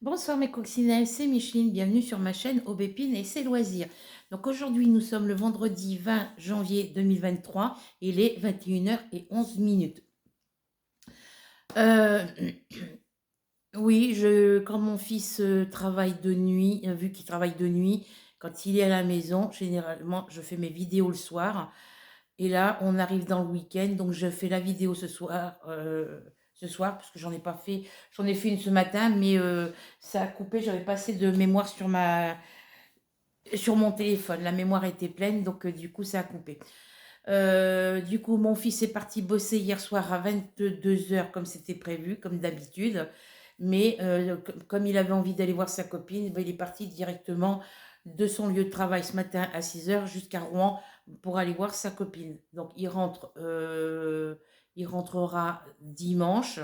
Bonsoir mes coccinelles, c'est Micheline, bienvenue sur ma chaîne Aubépine et ses loisirs. Donc aujourd'hui nous sommes le vendredi 20 janvier 2023, il est 21h11. Euh, oui, quand mon fils travaille de nuit, vu qu'il travaille de nuit, quand il est à la maison, généralement je fais mes vidéos le soir. Et là on arrive dans le week-end, donc je fais la vidéo ce soir, parce que j'en ai fait une ce matin, mais ça a coupé, j'avais pas assez de mémoire sur mon téléphone. La mémoire était pleine, donc du coup, ça a coupé. Du coup, mon fils est parti bosser hier soir à 22h, comme c'était prévu, comme d'habitude. Mais comme il avait envie d'aller voir sa copine, ben, il est parti directement de son lieu de travail ce matin à 6h jusqu'à Rouen pour aller voir sa copine. Donc, il rentrera dimanche.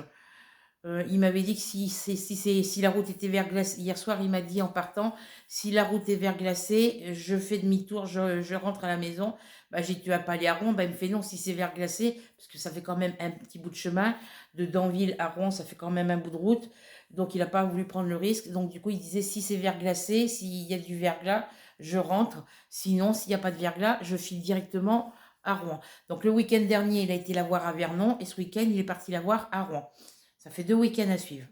Il m'avait dit que si la route était verglacée, hier soir, il m'a dit en partant, si la route est verglacée, je fais demi-tour, je rentre à la maison. Bah, j'ai dit, tu vas pas aller à Rouen? Bah, il me fait non, si c'est verglacé, parce que ça fait quand même un petit bout de chemin. De Danville à Rouen, ça fait quand même un bout de route. Donc, il n'a pas voulu prendre le risque. Donc, du coup, il disait, si c'est verglacé, s'il y a du verglas, je rentre. Sinon, s'il n'y a pas de verglas, je file directement à Rouen. Donc, le week-end dernier, il a été la voir à Vernon, et ce week-end, il est parti la voir à Rouen. Ça fait 2 week-ends à suivre.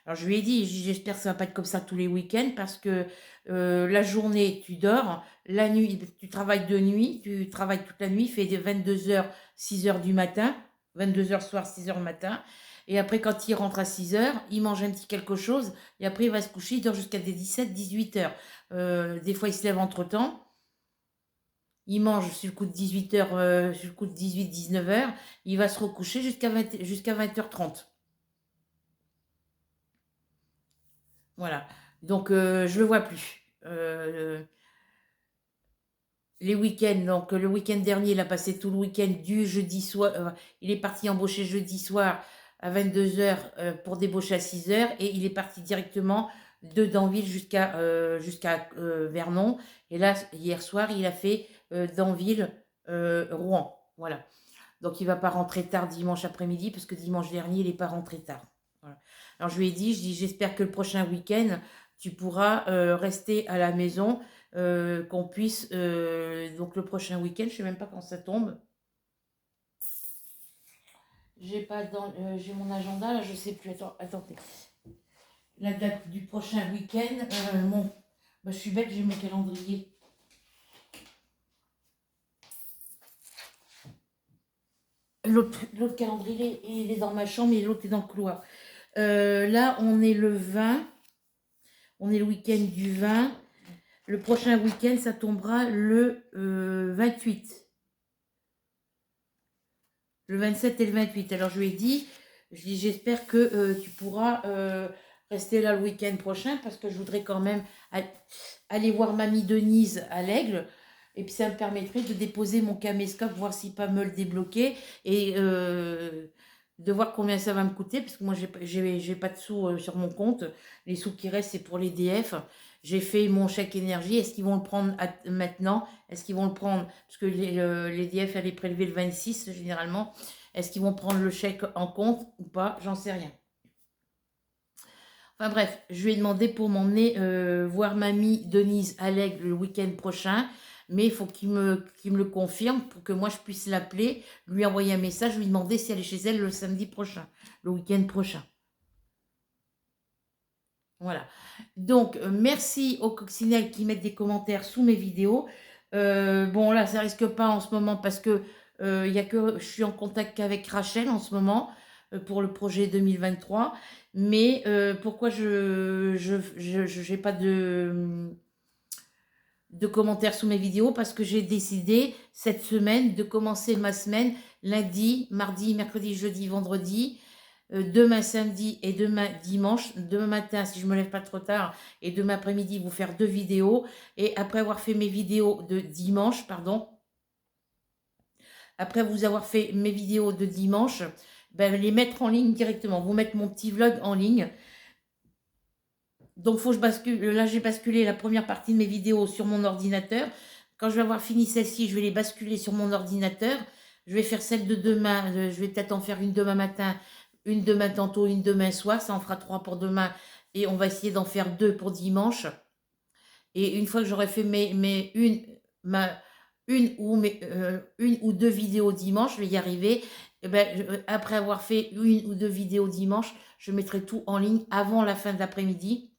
Alors je lui ai dit, j'espère que ça va pas être comme ça tous les week-ends parce que la journée, tu dors, la nuit, tu travailles de nuit, tu travailles toute la nuit, il fait des 22h, 6h du matin, 22h soir, 6h le matin. Et après, quand il rentre à 6h, il mange un petit quelque chose et après, il va se coucher, il dort jusqu'à des 17, 18h. Des fois, il se lève entre-temps. Il mange sur le coup de 18h, sur le coup de 18, 19h. Il va se recoucher jusqu'à 20h30. Voilà. Donc, je le vois plus. Les week-ends, donc le week-end dernier, il a passé tout le week-end du jeudi soir. Il est parti embaucher jeudi soir à 22h pour débaucher à 6h. Et il est parti directement de Danville jusqu'à Vernon. Et là, hier soir, il a fait Danville, Rouen. Voilà. Donc, il ne va pas rentrer tard dimanche après-midi parce que dimanche dernier, il n'est pas rentré tard. Voilà. Alors, j'espère que le prochain week-end, tu pourras rester à la maison, qu'on puisse. Donc, le prochain week-end, je ne sais même pas quand ça tombe. J'ai mon agenda, là, je ne sais plus. Attendez. La date du prochain week-end, bah, je suis bête, j'ai mon calendrier. L'autre calendrier, il est dans ma chambre et l'autre est dans le couloir. Là, on est le 20. On est le week-end du 20. Le prochain week-end, ça tombera le 28. Le 27 et le 28. Alors, je lui ai dit, j'espère que tu pourras rester là le week-end prochain parce que je voudrais quand même aller voir Mamie Denise à l'Aigle. Et puis, ça me permettrait de déposer mon caméscope, voir s'il peut me le débloquer et de voir combien ça va me coûter. Parce que moi, j'ai pas de sous sur mon compte. Les sous qui restent, c'est pour les DF. J'ai fait mon chèque énergie. Est-ce qu'ils vont le prendre maintenant? Est-ce qu'ils vont le prendre? Parce que les DF, elle est prélevée le 26 généralement. Est-ce qu'ils vont prendre le chèque en compte ou pas? J'en sais rien. Enfin bref, je lui ai demandé pour m'emmener voir mamie Denise à l'Aigle le week-end prochain. Mais il faut qu'il me le confirme pour que moi je puisse l'appeler, lui envoyer un message, lui demander si elle est chez elle le samedi prochain, le week-end prochain. Voilà. Donc, merci aux coccinelles qui mettent des commentaires sous mes vidéos. Bon, là, ça risque pas en ce moment parce que y a que, je suis en contact qu'avec Rachel en ce moment pour le projet 2023. Mais pourquoi je n'ai pas de commentaires sous mes vidéos? Parce que j'ai décidé cette semaine de commencer ma semaine lundi, mardi, mercredi, jeudi, vendredi, demain samedi et demain dimanche, demain matin si je me lève pas trop tard et demain après-midi vous faire 2 vidéos. Et après avoir fait mes vidéos de dimanche, pardon, après vous avoir fait mes vidéos de dimanche, ben, les mettre en ligne directement, vous mettre mon petit vlog en ligne. Donc, faut que je bascule. Là, j'ai basculé la première partie de mes vidéos sur mon ordinateur. Quand je vais avoir fini celle-ci, je vais les basculer sur mon ordinateur. Je vais faire celle de demain. Je vais peut-être en faire une demain matin une demain tantôt, une demain soir, ça en fera 3 pour demain et on va essayer d'en faire 2 pour dimanche et une fois que j'aurai fait une ou 2 vidéos dimanche, je vais y arriver et ben, après avoir fait une ou 2 vidéos dimanche, je mettrai tout en ligne avant la fin de l'après-midi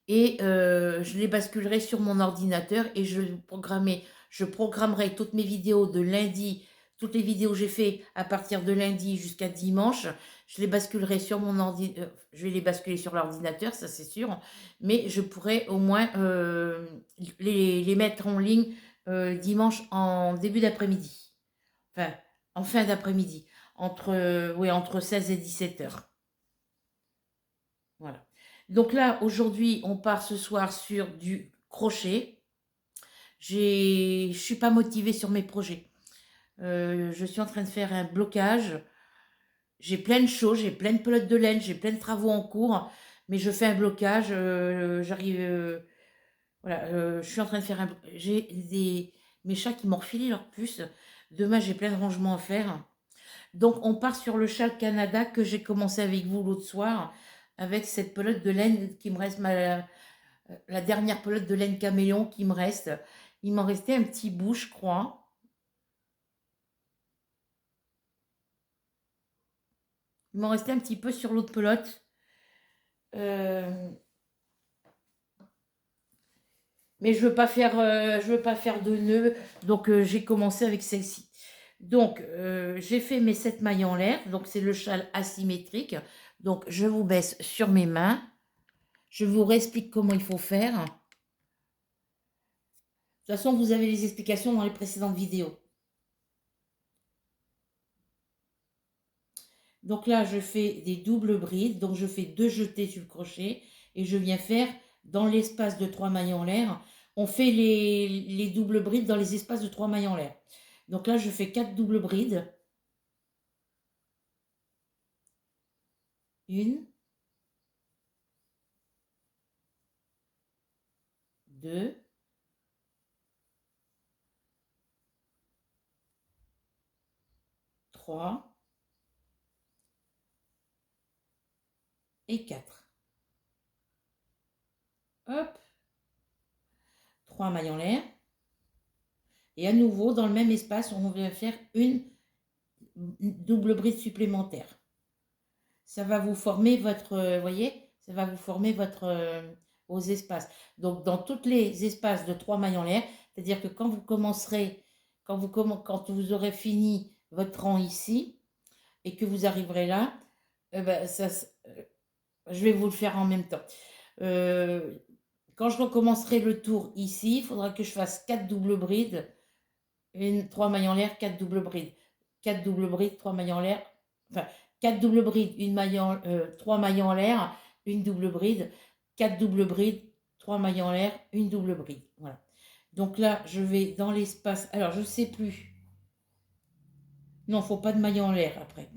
et je les basculerai sur mon ordinateur et je programmerai toutes mes vidéos de lundi, toutes les vidéos que j'ai fait à partir de lundi jusqu'à dimanche, je les basculerai sur mon je vais les basculer sur l'ordinateur, ça c'est sûr, mais je pourrai au moins, les mettre en ligne, dimanche en début d'après-midi. Enfin, en fin d'après-midi, ouais, entre 16 et 17 heures. Voilà. Donc là, aujourd'hui, on part ce soir sur du crochet. Je suis pas motivée sur mes projets. Je suis en train de faire un blocage. J'ai plein de choses, j'ai plein de pelotes de laine, j'ai plein de travaux en cours, mais je fais un blocage. Voilà, je suis en train de faire j'ai mes chats qui m'ont refilé leur puce. Demain, j'ai plein de rangements à faire. Donc, on part sur le châle Canada que j'ai commencé avec vous l'autre soir, avec cette pelote de laine qui me reste, la dernière pelote de laine caméléon qui me reste. Il m'en restait un petit bout, je crois. Il m'en restait un petit peu sur l'autre pelote. Euh, mais je veux pas faire de nœuds, donc j'ai commencé avec celle-ci. Donc, j'ai fait mes 7 mailles en l'air, donc c'est le châle asymétrique. Donc, je vous baisse sur mes mains. Je vous réexplique comment il faut faire. De toute façon, vous avez les explications dans les précédentes vidéos. Donc là, je fais des doubles brides. Donc, je fais 2 jetés sur le crochet et je viens faire dans l'espace de 3 mailles en l'air. On fait les doubles brides dans les espaces de 3 mailles en l'air. Donc là, je fais 4 doubles brides. Une, deux, trois et 4. Hop, 3 mailles en l'air. Et à nouveau, dans le même espace, on va faire une double bride supplémentaire. Ça va vous former voyez, ça va vous former vos espaces. Donc, dans tous les espaces de 3 mailles en l'air, c'est-à-dire que quand vous commencerez, quand vous aurez fini votre rang ici et que vous arriverez là, ben, je vais vous le faire en même temps. Euh, Quand je recommencerai le tour ici, il faudra que je fasse 4 doubles brides, 3 mailles en l'air, 4 doubles brides. 4 doubles brides, 3 mailles en l'air. Enfin, 4 doubles brides, 3 mailles en l'air, une double bride. 4 doubles brides, 3 mailles en l'air, une double bride. Voilà. Donc là, je vais dans l'espace. Alors, je ne sais plus. Non, il ne faut pas de mailles en l'air après.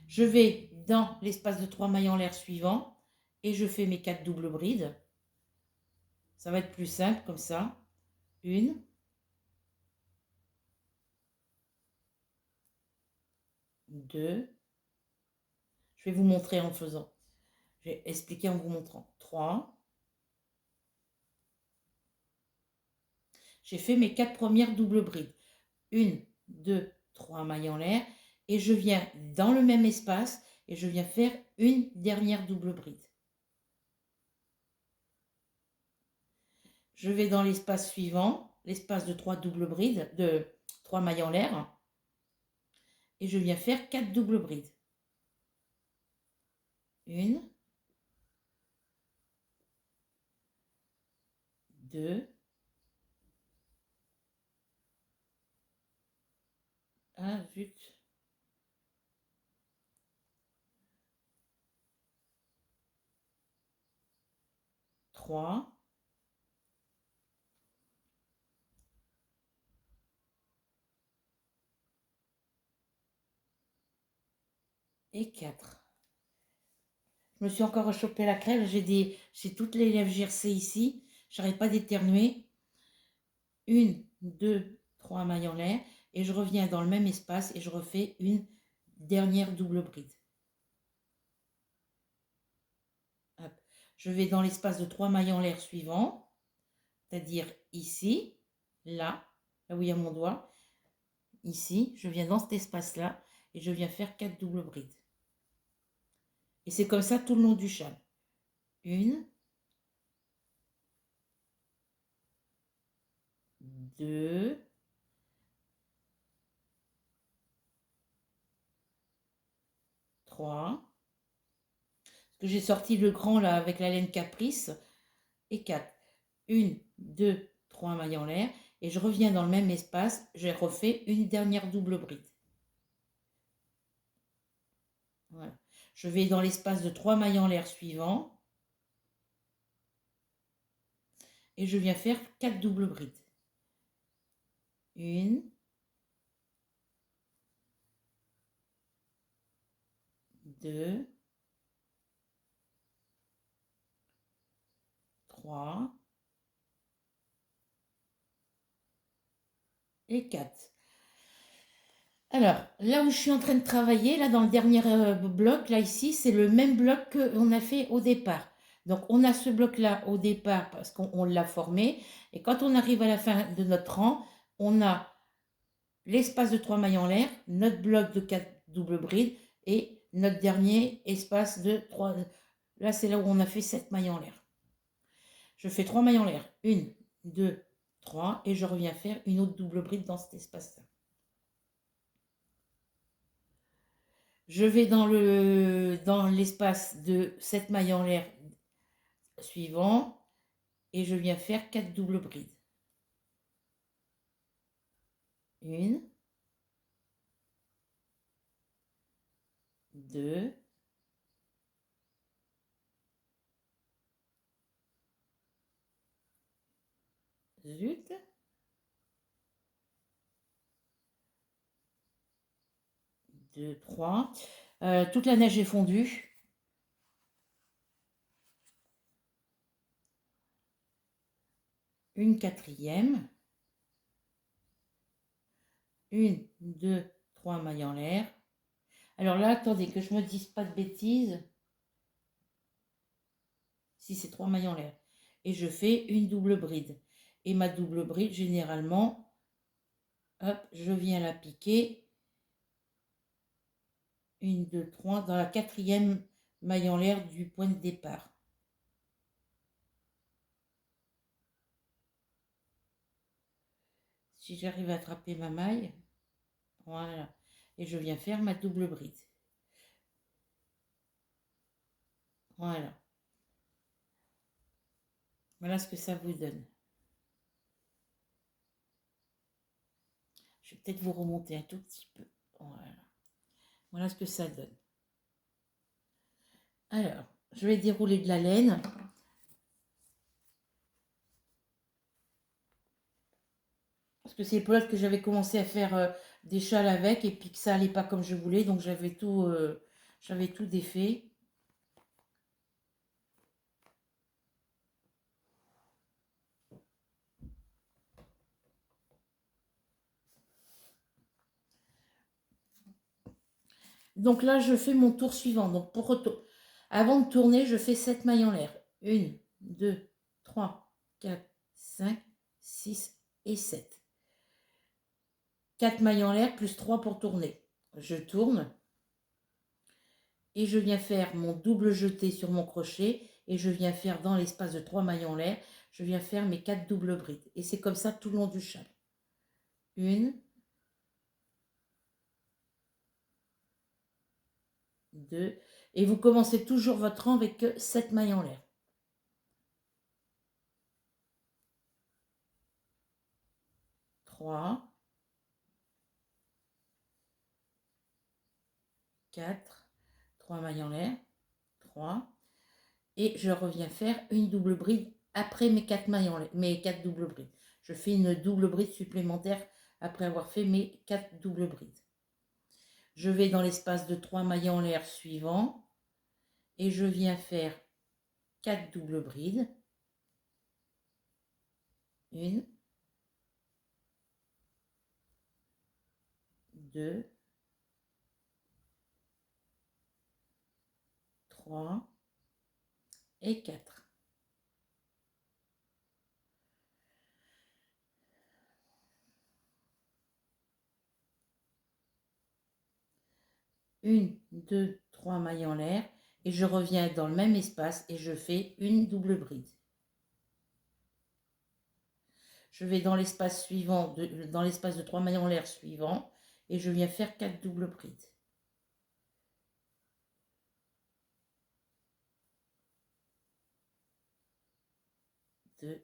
Je vais dans l'espace de 3 mailles en l'air suivant et je fais mes 4 doubles brides. Ça va être plus simple comme ça. Une, deux. Je vais vous montrer en faisant. Je vais expliquer en vous montrant. 3. J'ai fait mes 4 premières doubles brides. 1, 2, 3 mailles en l'air. Et je viens dans le même espace et je viens faire une dernière double bride. Je vais dans l'espace suivant, l'espace de 3 doubles brides, de 3 mailles en l'air. Et je viens faire 4 doubles brides. 1, 2, ah zut, 3 et 4. Je me suis encore chopé la crève, j'ai toutes les lèvres gercées ici, j'arrête pas d'éternuer. 1, 2, 3 mailles en l'air et je reviens dans le même espace et je refais une dernière double bride. Je vais dans l'espace de 3 mailles en l'air suivant, c'est-à-dire ici, là où il y a mon doigt, ici, je viens dans cet espace-là et je viens faire 4 doubles brides. Et c'est comme ça tout le long du châle. 1, 2, 3. Parce que j'ai sorti le grand là avec la laine caprice. Et 4. 1, 2, 3 mailles en l'air. Et je reviens dans le même espace. J'ai refait une dernière double bride. Voilà. Je vais dans l'espace de 3 mailles en l'air suivant. Et je viens faire 4 doubles brides. 1, 2, 3 et 4. Alors, là où je suis en train de travailler, là dans le dernier bloc, là ici, c'est le même bloc qu'on a fait au départ. Donc, on a ce bloc-là au départ parce qu'on l'a formé. Et quand on arrive à la fin de notre rang, on a l'espace de 3 mailles en l'air, notre bloc de 4 doubles brides et notre dernier espace de 3. Là, c'est là où on a fait 7 mailles en l'air. Je fais 3 mailles en l'air. 1, 2, 3. Et je reviens faire une autre double bride dans cet espace-là. Je vais dans l'espace de 7 mailles en l'air suivant et je viens faire 4 doubles brides. 1, 2, 2, 3. Toute la neige est fondue. Une quatrième. 1, 2, 3 mailles en l'air. Alors là, attendez que je me dise pas de bêtises. Si c'est 3 mailles en l'air. Et je fais une double bride. Et ma double bride, généralement, hop, je viens la piquer. 1, 2, 3, dans la quatrième maille en l'air du point de départ. Si j'arrive à attraper ma maille, voilà. Et je viens faire ma double bride. Voilà. Voilà ce que ça vous donne. Je vais peut-être vous remonter un tout petit peu. Voilà. Voilà ce que ça donne. Alors, je vais dérouler de la laine. Parce que c'est les pelotes que j'avais commencé à faire des châles avec et puis que ça allait pas comme je voulais. Donc j'avais tout défait. Donc là, je fais mon tour suivant. Donc avant de tourner, je fais 7 mailles en l'air. 1, 2, 3, 4, 5, 6 et 7. 4 mailles en l'air plus 3 pour tourner. Je tourne et je viens faire mon double jeté sur mon crochet et je viens faire dans l'espace de 3 mailles en l'air, je viens faire mes 4 doubles brides. Et c'est comme ça tout le long du châle. 1, 2, et vous commencez toujours votre rang avec 7 mailles en l'air. 3, 4, 3 mailles en l'air, 3, et je reviens faire une double bride après mes 4 mailles en l'air, mes 4 doubles brides. Je fais une double bride supplémentaire après avoir fait mes 4 doubles brides. Je vais dans l'espace de 3 mailles en l'air suivant et je viens faire 4 doubles brides. 1, 2, 3 et 4. Une, deux, trois mailles en l'air et je reviens dans le même espace et je fais une double bride. Je vais dans l'espace suivant, dans l'espace de 3 mailles en l'air suivant et je viens faire 4 doubles brides. Deux.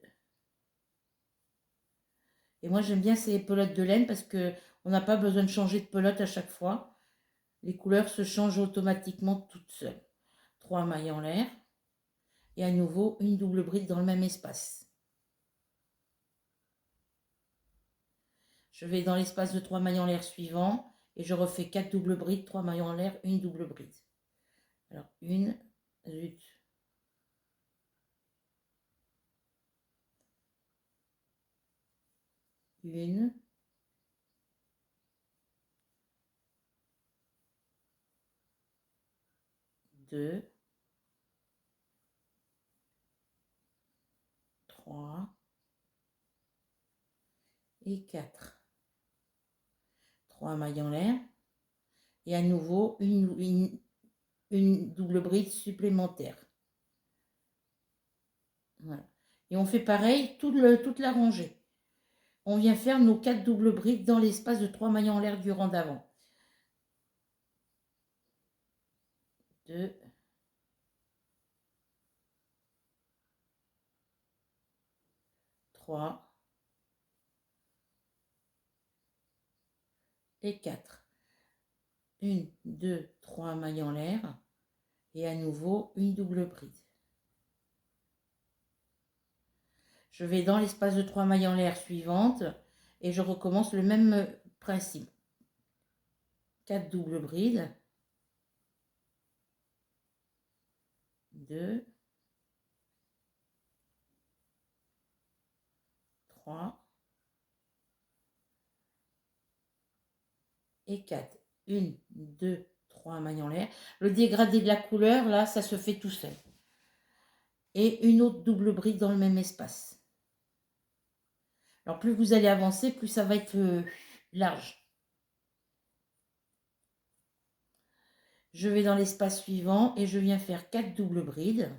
Et moi j'aime bien ces pelotes de laine parce que on n'a pas besoin de changer de pelote à chaque fois. Les couleurs se changent automatiquement toutes seules. 3 mailles en l'air et à nouveau une double bride dans le même espace. Je vais dans l'espace de 3 mailles en l'air suivant et je refais 4 doubles brides, 3 mailles en l'air, une double bride. Alors une, zut. Une, deux, trois et 4. 3 mailles en l'air et à nouveau une double bride supplémentaire. Voilà. Et on fait pareil toute la rangée. On vient faire nos 4 doubles brides dans l'espace de 3 mailles en l'air du rang d'avant. 2, 3 et 4. 1, 2, 3 mailles en l'air et à nouveau une double bride. Je vais dans l'espace de 3 mailles en l'air suivante et je recommence le même principe. 4 doubles brides. 2, 3 et 4. 1, 2, 3 mailles en l'air. Le dégradé de la couleur, là, ça se fait tout seul. Et une autre double bride dans le même espace. Alors plus vous allez avancer, plus ça va être large. Je vais dans l'espace suivant et je viens faire 4 doubles brides.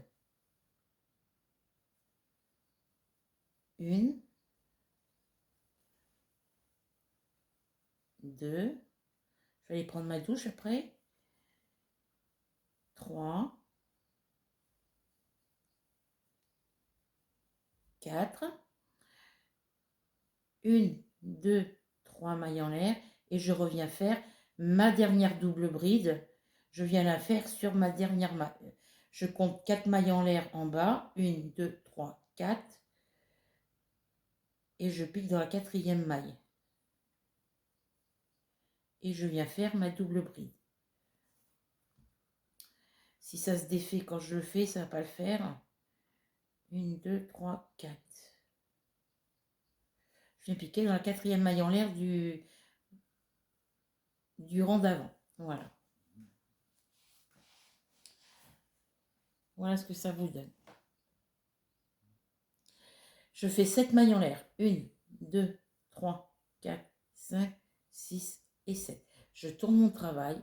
Une, deux, je vais aller prendre ma douche après. 3, 4, 1, 2, 3 mailles en l'air et je reviens faire ma dernière double bride. Je viens la faire sur ma dernière maille. Je compte 4 mailles en l'air en bas. 1, 2, 3, 4. Et je pique dans la quatrième maille. Et je viens faire ma double bride. Si ça se défait quand je le fais, ça ne va pas le faire. 1, 2, 3, 4. Je viens piquer dans la quatrième maille en l'air du rang d'avant. Voilà. Voilà ce que ça vous donne. Je fais 7 mailles en l'air. 1, 2, 3, 4, 5, 6 et 7. Je tourne mon travail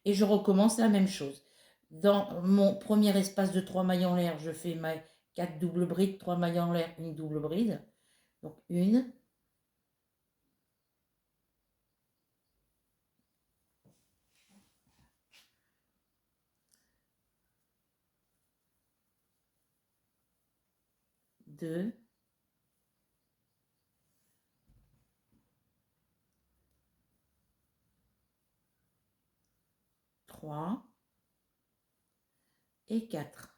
et je recommence la même chose. Dans mon premier espace de 3 mailles en l'air, je fais 4 doubles brides, 3 mailles en l'air, une double bride. Donc 1, 2, 3 et 4.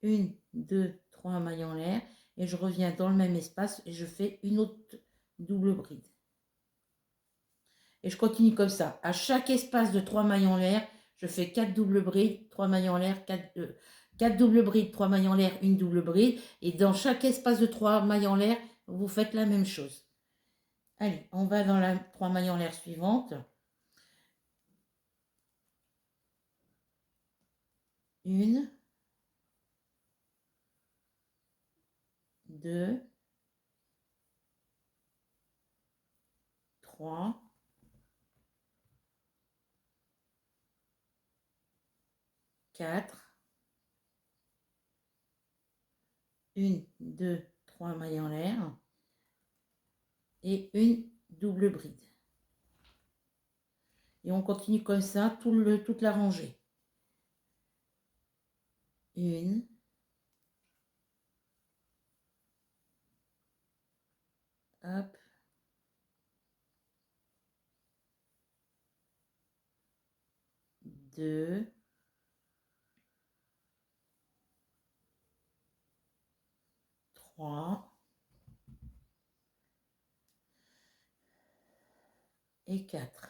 1, 2, 3 mailles en l'air et je reviens dans le même espace et je fais une autre double bride. Et je continue comme ça. À chaque espace de 3 mailles en l'air, je fais 4 doubles brides, 3 mailles en l'air, 4 doubles brides, 3 mailles en l'air, une double bride. Et dans chaque espace de 3 mailles en l'air, vous faites la même chose. Allez, on va dans la 3 mailles en l'air suivante. 1, 2, 3, 4, 1, 2, 3 mailles en l'air et une double bride. Et on continue comme ça toute la rangée. 1, 2, 3 et 4.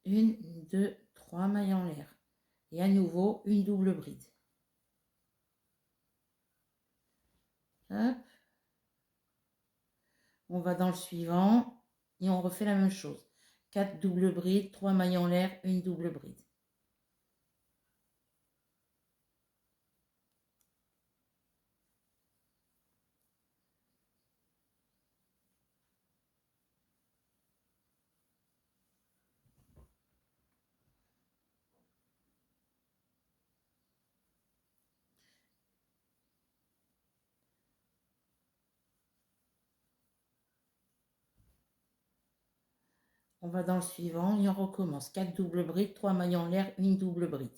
1, 2, 3 mailles en l'air. Et à nouveau, une double bride. Hop. On va dans le suivant et on refait la même chose. 4 doubles brides, 3 mailles en l'air, une double bride. On va dans le suivant et on recommence. 4 doubles brides, 3 mailles en l'air, une double bride.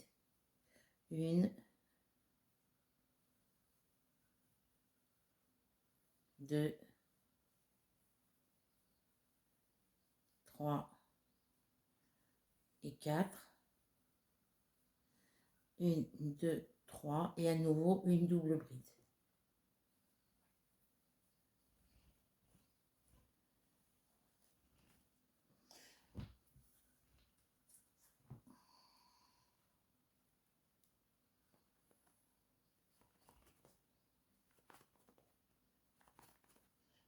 1, 2, 3 et 4. 1, 2, 3 et à nouveau une double bride.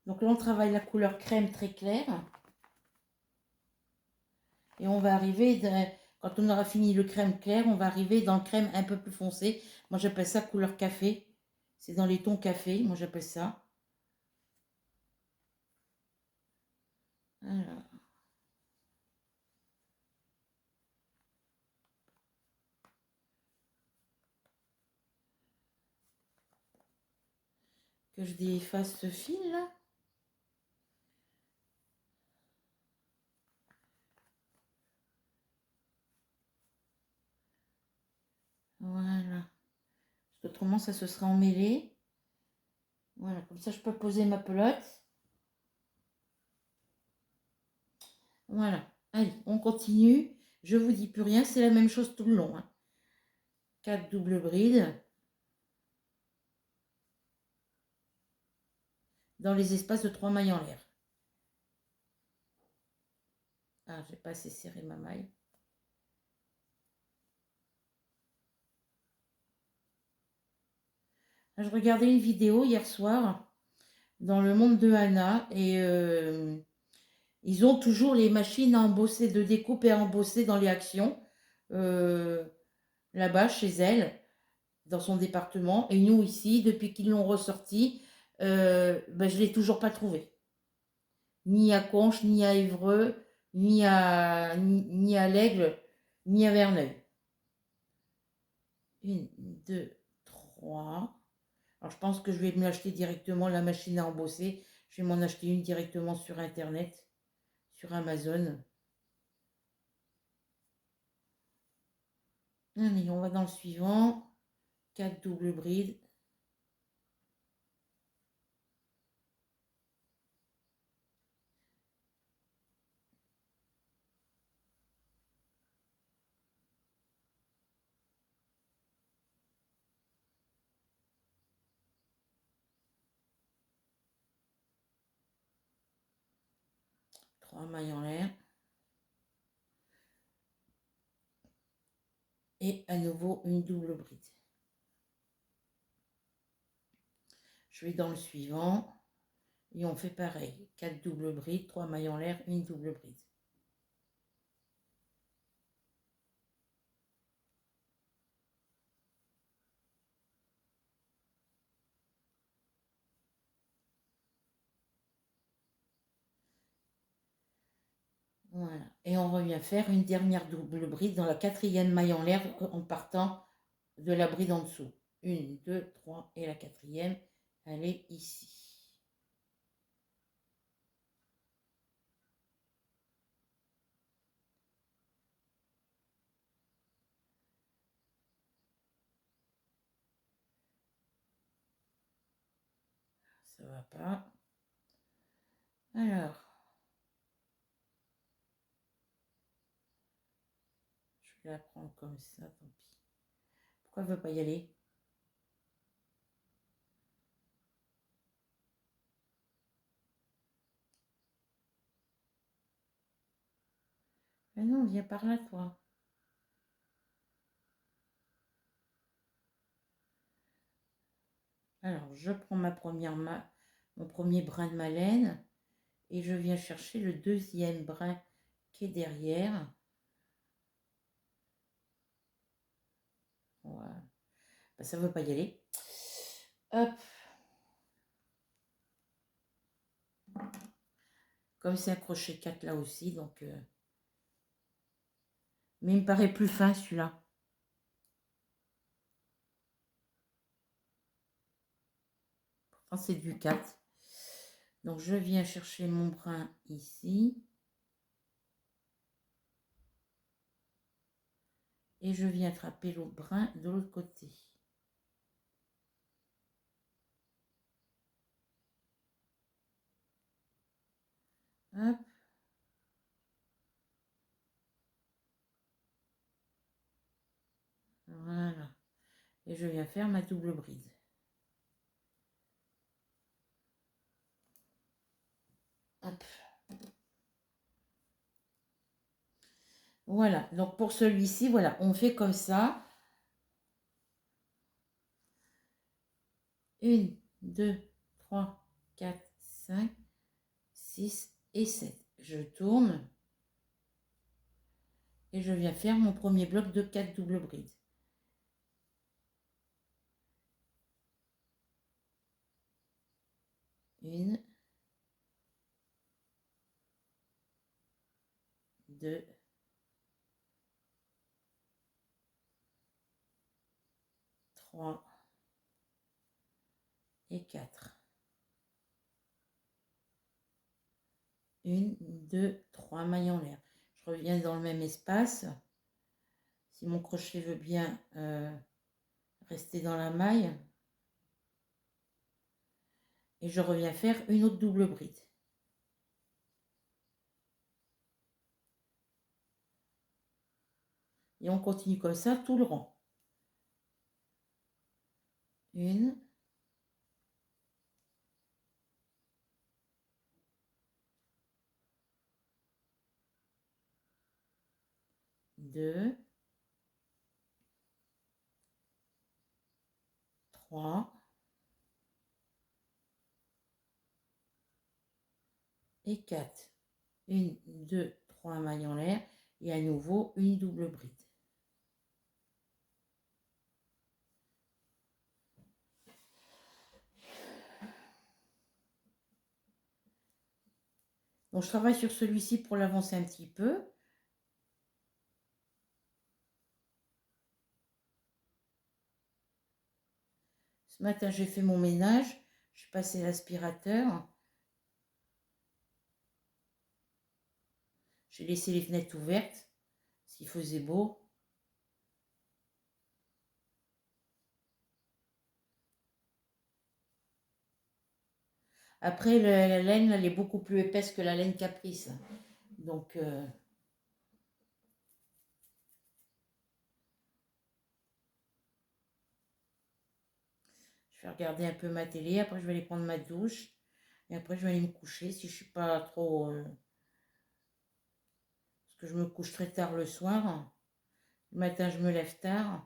Donc là, on travaille la couleur crème très claire. Et on va arriver, quand on aura fini le crème clair, on va arriver dans le crème un peu plus foncé. Moi, j'appelle ça couleur café. C'est dans les tons café, moi j'appelle ça. Alors. Que je défasse ce fil là. Voilà. Parce qu'autrement, ça se sera emmêlé. Voilà, comme ça, je peux poser ma pelote. Voilà. Allez, on continue. Je vous dis plus rien, c'est la même chose tout le long. 4 doubles brides. Dans les espaces de 3 mailles en l'air. Ah, j'ai pas assez serré ma maille. Je regardais une vidéo hier soir dans le monde de Anna et ils ont toujours les machines à embosser, de découpe et à embosser dans les actions euh, là-bas chez elle, dans son département. Et nous ici, depuis qu'ils l'ont ressorti, ben, je ne l'ai toujours pas trouvé. Ni à Conches, ni à Évreux, ni à l'Aigle, ni à Verneuil. 1, 2, 3. Alors je pense que je vais me l'acheter directement, la machine à embosser. Je vais m'en acheter une directement sur Internet, sur Amazon. Allez, on va dans le suivant. 4 doubles brides. Trois mailles en l'air. Et à nouveau une double bride. Je vais dans le suivant. Et on fait pareil. 4 doubles brides, 3 mailles en l'air, une double bride. Voilà. Et on revient faire une dernière double bride dans la quatrième maille en l'air en partant de la bride en dessous. Une, deux, trois et la quatrième, elle est ici. Ça va pas. Alors, je vais la prendre comme ça, tant pis. Pourquoi elle veut pas y aller? Mais non, viens par là, toi. Alors, je prends mon premier brin de ma laine et je viens chercher le deuxième brin qui est derrière. Voilà. Ben, ça veut pas y aller. Hop. Comme c'est un crochet 4 là aussi, donc... Mais il me paraît plus fin celui-là. Pourtant, c'est du 4. Donc, je viens chercher mon brin ici. Et je viens attraper l'autre brin de l'autre côté. Hop. Voilà. Et je viens faire ma double bride. Hop. Voilà. Donc, pour celui-ci, voilà, on fait comme ça. 1, 2, 3, 4, 5, 6 et 7. Je tourne. Et je viens faire mon premier bloc de 4 doubles brides. Une, deux, trois et 4. Une, deux, trois mailles en l'air. Je reviens dans le même espace. Si mon crochet veut bien rester dans la maille. Et je reviens faire une autre double bride. Et on continue comme ça tout le rang. Une, deux, trois et 4. Une, deux, trois mailles en l'air et à nouveau une double bride. Donc je travaille sur celui-ci pour l'avancer un petit peu. Ce matin, j'ai fait mon ménage. Je suis passé l'aspirateur. J'ai laissé les fenêtres ouvertes, s'il faisait beau. Après, la laine, elle est beaucoup plus épaisse que la laine Caprice. Donc, je vais regarder un peu ma télé. Après, je vais aller prendre ma douche. Et après, je vais aller me coucher si je suis pas trop... parce que je me couche très tard le soir. Le matin, je me lève tard.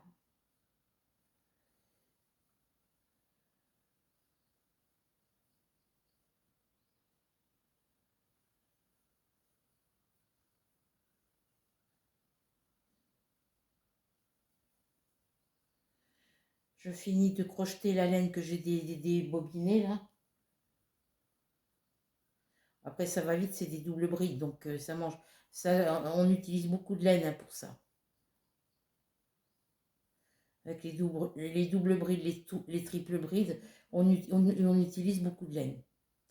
Je finis de crocheter la laine que j'ai débobinée là. Après, ça va vite, c'est des doubles brides, donc ça mange. Ça, on utilise beaucoup de laine hein, pour ça. Avec les doubles brides, les triples brides, on utilise beaucoup de laine.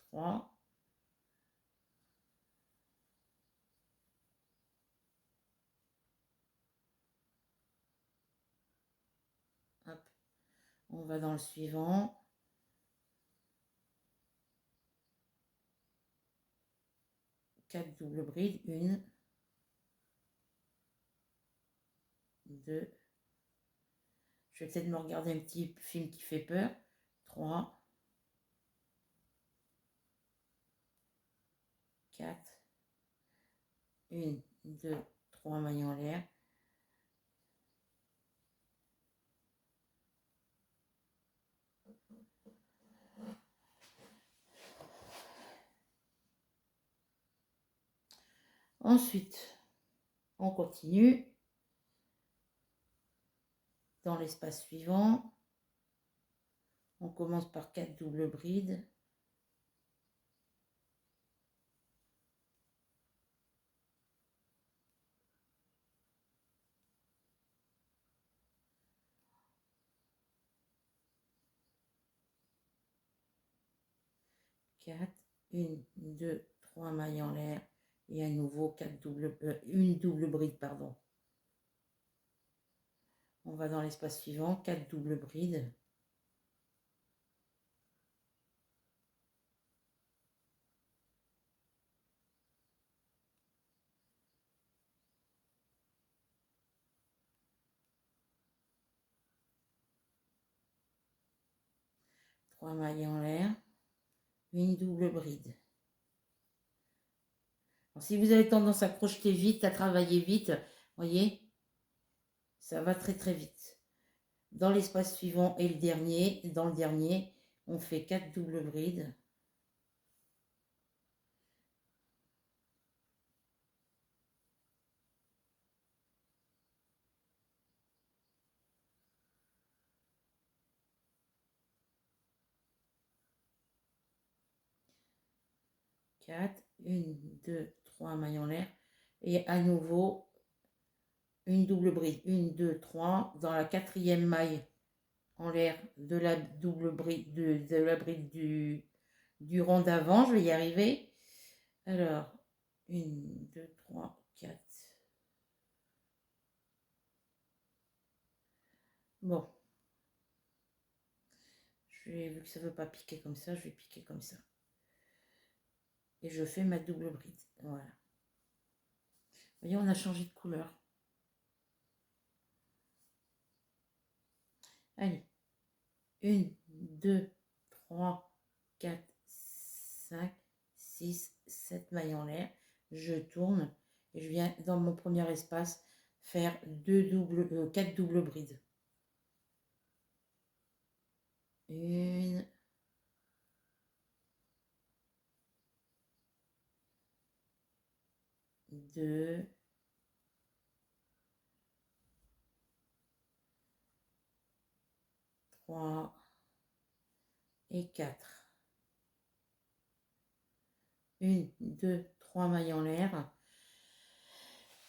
3. Hop. On va dans le suivant. 4 doubles brides. 1, 2. Je vais peut-être me regarder un petit film qui fait peur. 3, 4, 1, 2, 3 mailles en l'air. Ensuite, on continue dans l'espace suivant. On commence par 4 doubles brides. 4, 1, 2, 3 mailles en l'air et à nouveau une double bride, pardon. On va dans l'espace suivant, 4 doubles brides. 3 mailles en l'air, une double bride. Alors, si vous avez tendance à crocheter vite, à travailler vite, voyez, ça va très très vite. Dans l'espace suivant et dans le dernier, on fait 4 doubles brides. 4, 1, 2, 3 mailles en l'air et à nouveau une double bride, 1, 2, 3 dans la quatrième maille en l'air de la double bride de la bride du rond d'avant. Je vais y arriver. Alors 1, 2, 3, 4. Bon, vu que ça ne veut pas piquer comme ça, je vais piquer comme ça et je fais ma double bride. Voilà, vous voyez, on a changé de couleur. Allez, 1, 2, 3, 4, 5, 6, 7 mailles en l'air. Je tourne et je viens dans mon premier espace faire 4 doubles brides. 1, 2, 3 et 4. 1, 2, 3 mailles en l'air.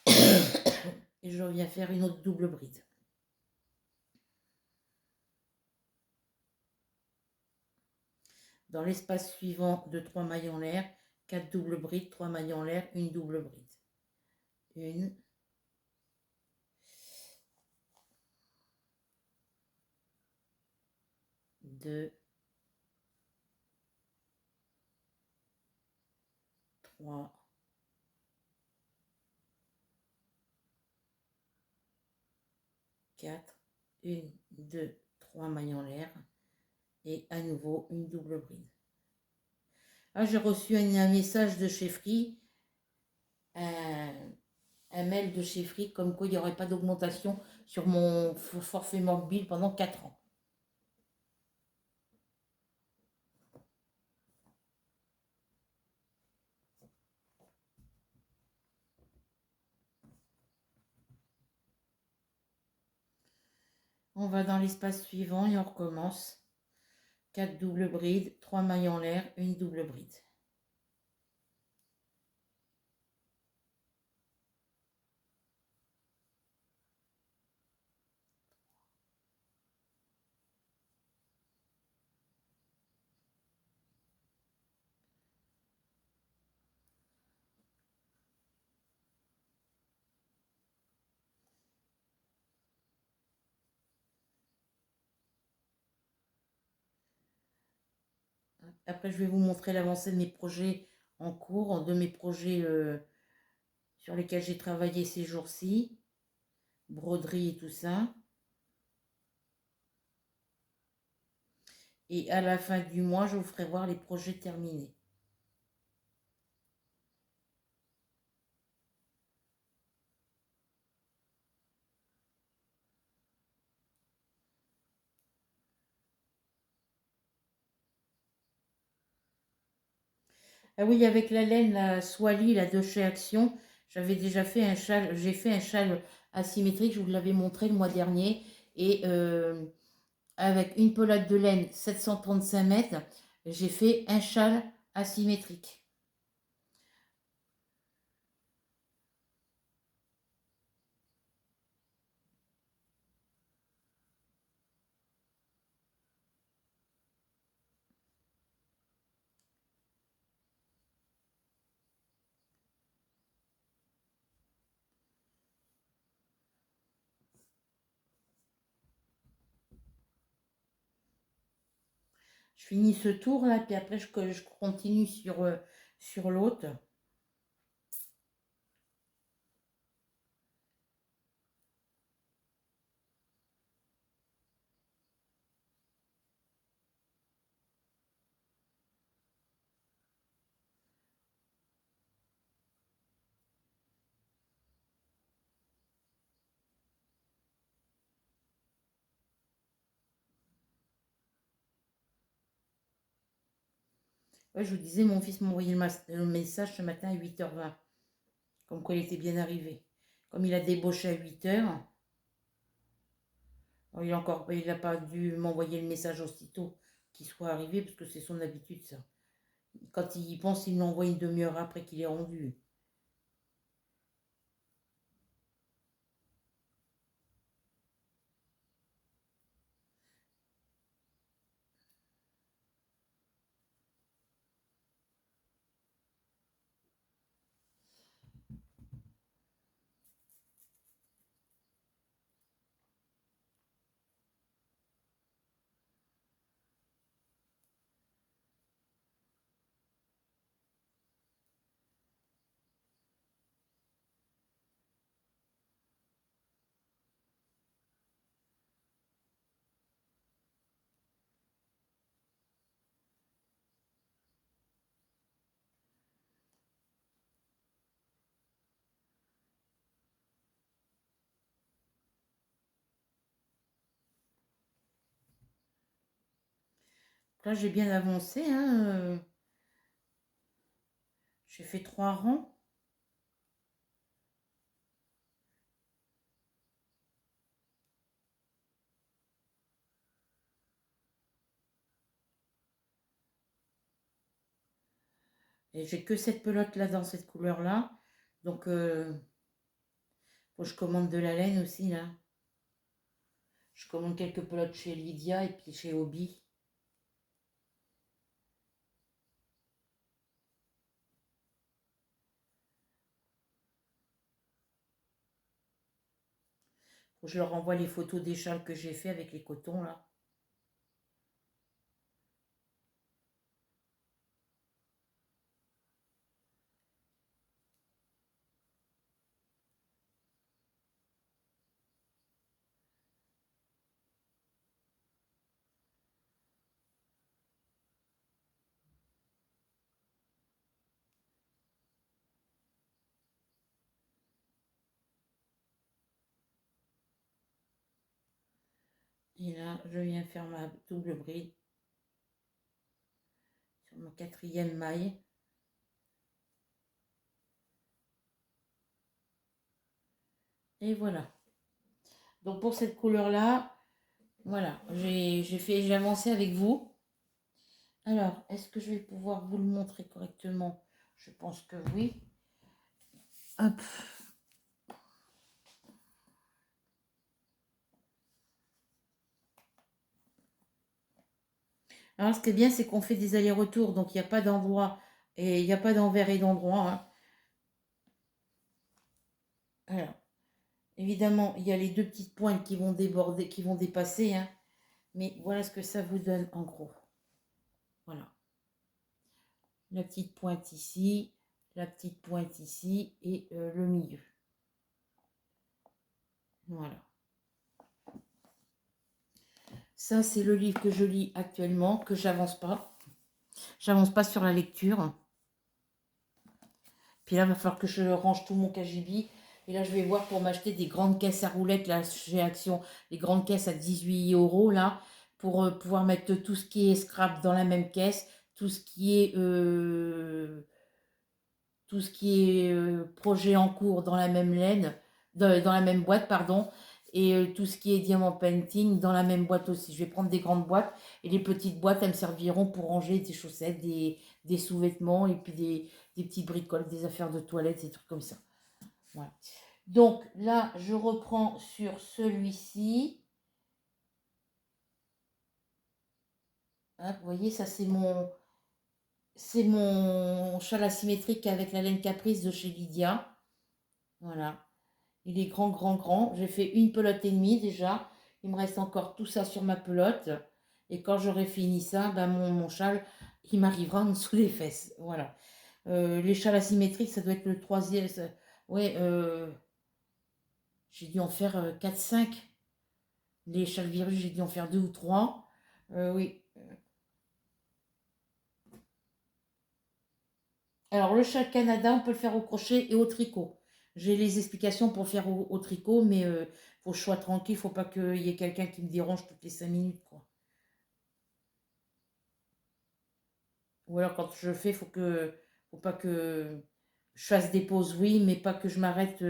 Et je reviens faire une autre double bride. Dans l'espace suivant de 3 mailles en l'air, 4 doubles brides, 3 mailles en l'air, une double bride. 1, 2, 3, 4, 1, 2, 3 mailles en l'air et à nouveau une double bride. Ah, j'ai reçu un message de chez Free, un mail de chez Free comme quoi il n'y aurait pas d'augmentation sur mon forfait mobile pendant 4 ans. On va dans l'espace suivant et on recommence. 4 doubles brides, 3 mailles en l'air, une double bride. Après, je vais vous montrer l'avancée de mes projets en cours, de mes projets sur lesquels j'ai travaillé ces jours-ci, broderie et tout ça. Et à la fin du mois, je vous ferai voir les projets terminés. Ah oui, avec la laine, la Swally, la de chez Action, j'avais déjà fait un châle, j'ai fait un châle asymétrique, je vous l'avais montré le mois dernier, et avec une pelade de laine 735 mètres, j'ai fait un châle asymétrique. Je finis ce tour là, puis après je continue sur l'autre. Ouais, je vous disais, mon fils m'a envoyé le message ce matin à 8h20, comme quoi il était bien arrivé. Comme il a débauché à 8h, il n'a pas dû m'envoyer le message aussitôt qu'il soit arrivé, parce que c'est son habitude ça. Quand il y pense, il me l'envoie une demi-heure après qu'il est rendu. Là, j'ai bien avancé, hein. J'ai fait 3 rangs. Et j'ai que cette pelote là dans cette couleur là. Donc, faut que je commande de la laine aussi là. Je commande quelques pelotes chez Lydia et puis chez Hobby. Faut que je leur envoie les photos des châles que j'ai fait avec les cotons là. Et là, je viens faire ma double bride sur ma 4e maille. Et voilà. Donc pour cette couleur-là, voilà, j'ai avancé avec vous. Alors, est-ce que je vais pouvoir vous le montrer correctement? Je pense que oui. Hop. Alors, ce qui est bien, c'est qu'on fait des allers-retours, donc il n'y a pas d'endroit et il n'y a pas d'envers et d'endroit, hein. Alors, évidemment, il y a les deux petites pointes qui vont déborder, qui vont dépasser, hein, mais voilà ce que ça vous donne en gros. Voilà. la petite pointe ici, la petite pointe ici et le milieu. Voilà. Ça, c'est le livre que je lis actuellement, que j'avance pas. J'avance pas sur la lecture. Puis là, il va falloir que je range tout mon KGB. Et là, je vais voir pour m'acheter des grandes caisses à roulettes, là, chez Action. Les grandes caisses à 18 euros, là, pour pouvoir mettre tout ce qui est scrap dans la même caisse, tout ce qui est projet en cours dans la même laine, dans la même boîte, pardon, et tout ce qui est diamant painting dans la même boîte aussi. Je vais prendre des grandes boîtes et les petites boîtes, elles me serviront pour ranger des chaussettes, des sous-vêtements et puis des petites bricoles, des affaires de toilette, des trucs comme ça. Voilà. Donc là, je reprends sur celui-ci. Hein, vous voyez, ça c'est mon châle asymétrique avec la laine caprice de chez Lydia. Voilà. Il est grand, grand, grand. J'ai fait une pelote et demie déjà. Il me reste encore tout ça sur ma pelote. Et quand j'aurai fini ça, ben mon châle, il m'arrivera en dessous des fesses. Voilà. Les châles asymétriques, ça doit être le troisième. Ouais, j'ai dû en faire 4-5. Les châles virus, j'ai dû en faire 2 ou 3. Oui. Alors, le châle Canada, on peut le faire au crochet et au tricot. J'ai les explications pour le faire au tricot, mais faut que je sois tranquille. Faut pas qu'il y ait quelqu'un qui me dérange toutes les 5 minutes, quoi. Ou alors quand je fais, faut pas que je fasse des pauses, oui, mais pas que je m'arrête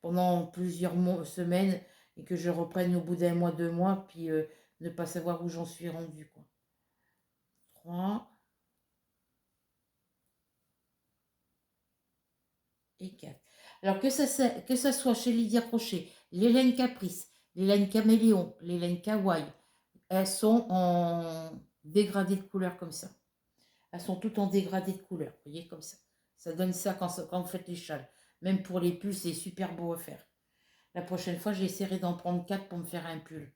pendant plusieurs semaines et que je reprenne au bout d'un mois, 2 mois, puis ne pas savoir où j'en suis rendue, quoi. 3 et 4. Alors que ça soit chez Lydia Crochet, l'Hélène Caprice, l'Hélène Caméléon, l'Hélène Kawaii, elles sont en dégradé de couleur comme ça. Elles sont toutes en dégradé de couleur, vous voyez, comme ça. Ça donne ça quand vous faites les châles. Même pour les pulls, c'est super beau à faire. La prochaine fois, j'essaierai d'en prendre 4 pour me faire un pull.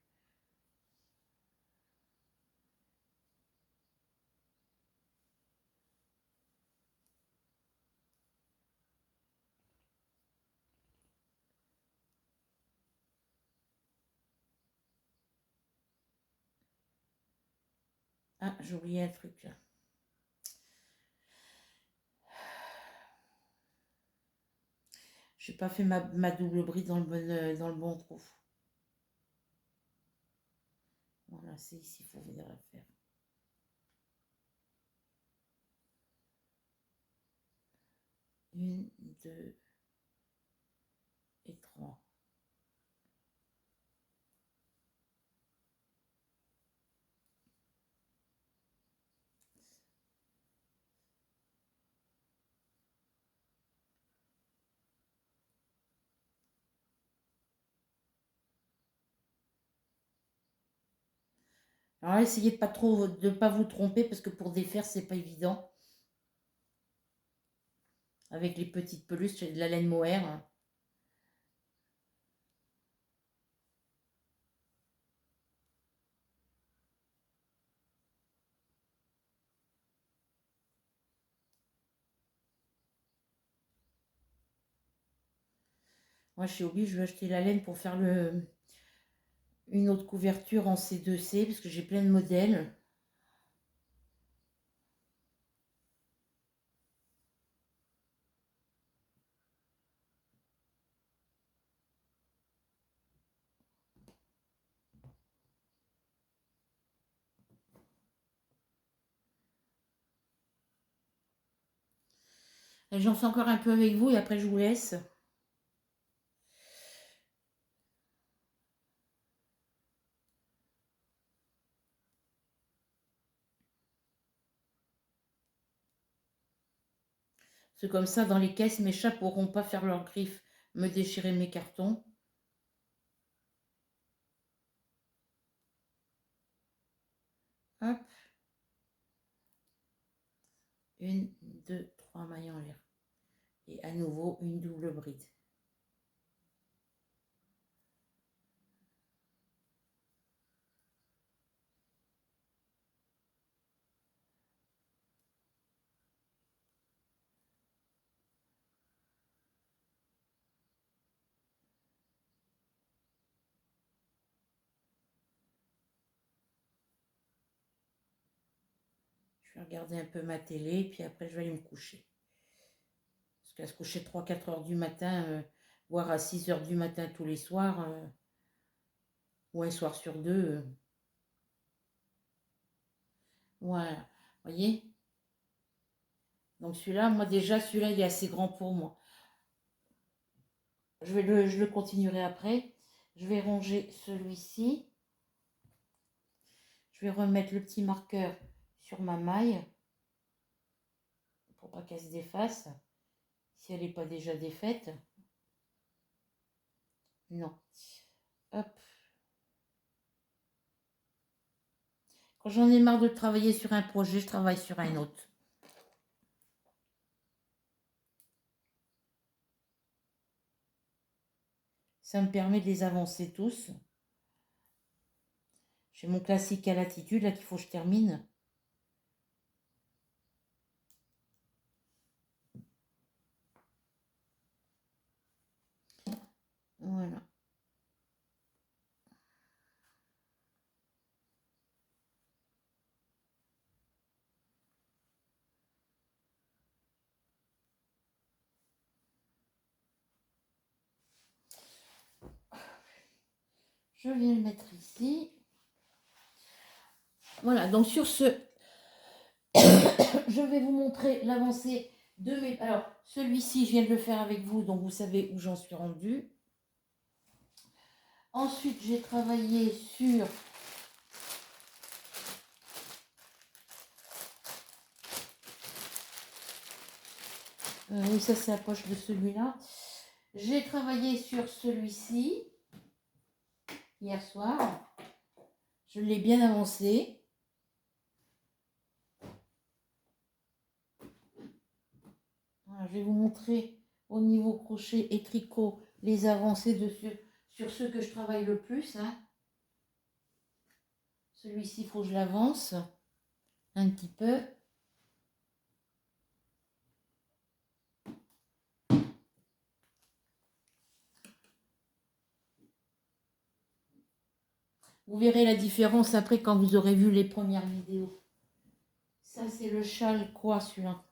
Ah, j'ai oublié un truc là. J'ai pas fait ma double bride dans le bon trou. Voilà, c'est ici, il faut venir la faire. Une, deux et trois. Alors essayez de pas vous tromper parce que pour défaire, c'est pas évident. Avec les petites peluches, j'ai de la laine mohair. Moi, je suis obligée, je vais acheter la laine pour faire une autre couverture en C2C parce que j'ai plein de modèles. J'en fais encore un peu avec vous et après je vous laisse. C'est comme ça, dans les caisses, mes chats pourront pas faire leurs griffes, me déchirer mes cartons. Hop. Une, deux, trois mailles en l'air. Et à nouveau, une double bride. vais regarder un peu ma télé, puis après je vais aller me coucher. Parce qu'à se coucher 3-4 heures du matin, voire à 6 heures du matin tous les soirs, ou un soir sur deux, voilà. Voyez? Donc celui-là, moi déjà, celui-là, il est assez grand pour moi. Je le continuerai après. Je vais ranger celui-ci. Je vais remettre le petit marqueur sur ma maille pour pas qu'elle se défasse. Si elle n'est pas déjà défaite. Non. Hop. Quand j'en ai marre de travailler sur un projet, je travaille sur un autre. Ça me permet de les avancer tous. J'ai mon classique à l'attitude, là qu'il faut que je termine. Voilà. Je viens le mettre ici. Voilà, donc sur ce, je vais vous montrer l'avancée de mes... Alors, celui-ci, je viens de le faire avec vous, donc vous savez où j'en suis rendue. Ensuite, j'ai travaillé sur... oui, ça c'est la poche de celui-là. J'ai travaillé sur celui-ci hier soir. Je l'ai bien avancé. Voilà, je vais vous montrer au niveau crochet et tricot les avancées sur ceux que je travaille le plus. Hein. Celui-ci, il faut que je l'avance un petit peu. Vous verrez la différence après quand vous aurez vu les premières vidéos. Ça, c'est le châle quoi, celui-là?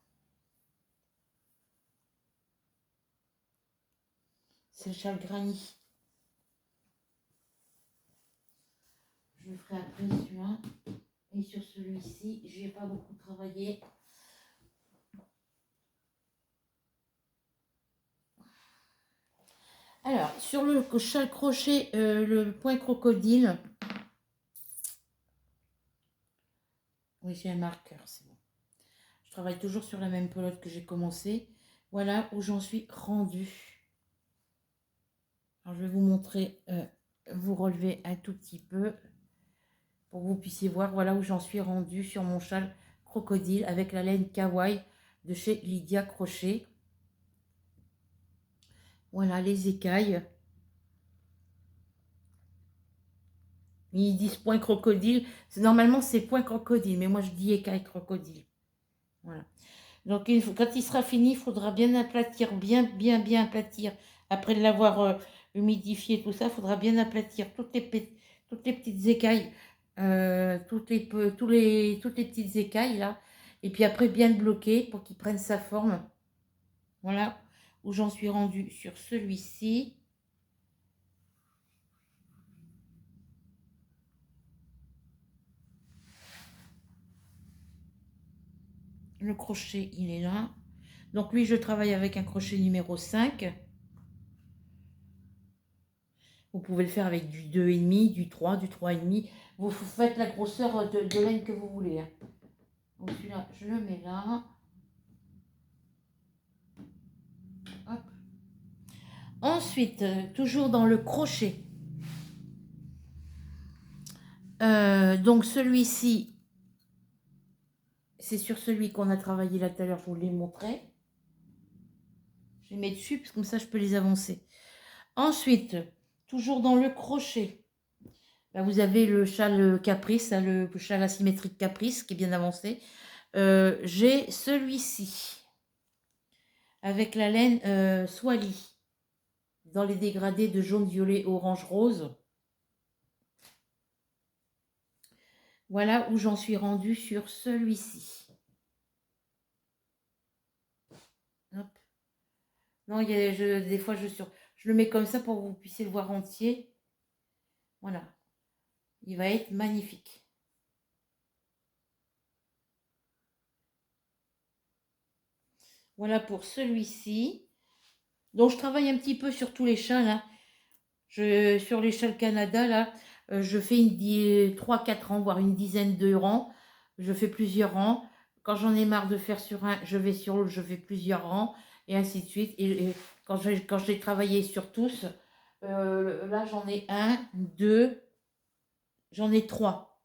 C'est le châle granny. Je le ferai après celui-là. Et sur celui-ci, je n'ai pas beaucoup travaillé. Alors, sur le châle crochet, le point crocodile. Oui, j'ai un marqueur, c'est bon. Je travaille toujours sur la même pelote que j'ai commencé. Voilà où j'en suis rendue. Alors, je vais vous montrer, vous relever un tout petit peu pour que vous puissiez voir. Voilà où j'en suis rendue sur mon châle crocodile avec la laine Kawaii de chez Lydia Crochet. Voilà les écailles. Ils disent point crocodile. Normalement, c'est point crocodile, mais moi, je dis écaille crocodile. Voilà. Donc, quand il sera fini, il faudra bien aplatir, bien aplatir. Après l'avoir humidifié, tout ça, il faudra bien aplatir toutes les petites écailles, toutes les petites écailles, là. Et puis après, bien le bloquer pour qu'il prenne sa forme. Voilà où j'en suis rendue sur celui-ci. Le crochet, il est là. Donc lui, je travaille avec un crochet numéro 5. Vous pouvez le faire avec du 2,5, du 3, du 3,5. Vous faites la grosseur de laine que vous voulez. Hein. Donc celui-là, je le mets là. Hop. Ensuite, toujours dans le crochet. Donc celui-ci, c'est sur celui qu'on a travaillé là tout à l'heure, je vous l'ai montré. Je les mets dessus, parce que comme ça, je peux les avancer. Ensuite, toujours dans le crochet, là, vous avez le châle caprice, là, le châle asymétrique caprice qui est bien avancé. J'ai celui-ci avec la laine Swally dans les dégradés de jaune, violet, orange, rose. Voilà où j'en suis rendue sur celui-ci. Non, des fois, je le mets comme ça pour que vous puissiez le voir entier. Voilà. Il va être magnifique. Voilà pour celui-ci. Donc, je travaille un petit peu sur tous les châles, hein. Sur les châles Canada, là, je fais 3-4 rangs, voire une dizaine de rangs. Je fais plusieurs rangs. Quand j'en ai marre de faire sur un, je vais sur l'autre, je fais plusieurs rangs, et ainsi de suite. Et quand j'ai travaillé sur tous, là, j'en ai un, deux, j'en ai trois.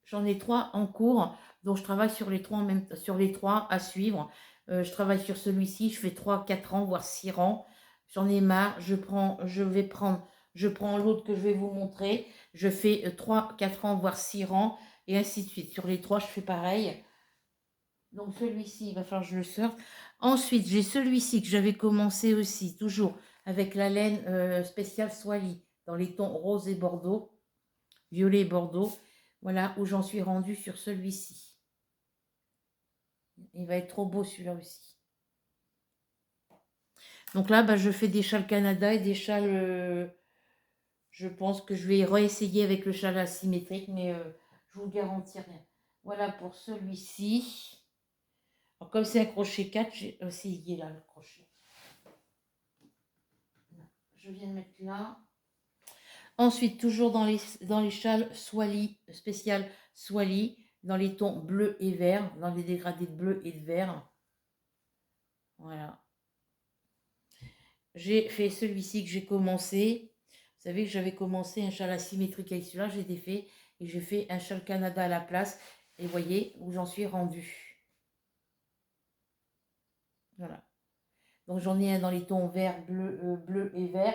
J'en ai trois en cours, donc je travaille sur les trois en même sur les trois à suivre. Je travaille sur celui-ci, je fais 3-4 rangs, voire 6 rangs. J'en ai marre, je prends l'autre que je vais vous montrer. Je fais 3-4 rangs, voire 6 rangs, et ainsi de suite. Sur les trois, je fais pareil. Donc celui-ci, il va falloir que je le sorte. Ensuite, j'ai celui-ci que j'avais commencé aussi, toujours avec la laine spéciale Swally, dans les tons rose et bordeaux, violet et bordeaux. Voilà où j'en suis rendue sur celui-ci. Il va être trop beau celui-là aussi. Donc là, bah, je fais des châles Canada et des châles... je pense que je vais réessayer avec le châle asymétrique, mais je vous garantis rien. Voilà pour celui-ci. Comme c'est un crochet 4, j'ai essayé là le crochet. Je viens de mettre là. Ensuite, toujours dans les châles Swally, spécial Swally, dans les tons bleu et vert, dans les dégradés de bleu et de vert. Voilà. J'ai fait celui-ci que j'ai commencé. Vous savez que j'avais commencé un châle asymétrique avec celui-là, j'ai défait et j'ai fait un châle Canada à la place. Et vous voyez où j'en suis rendue. Voilà. Donc j'en ai un dans les tons vert, bleu et vert,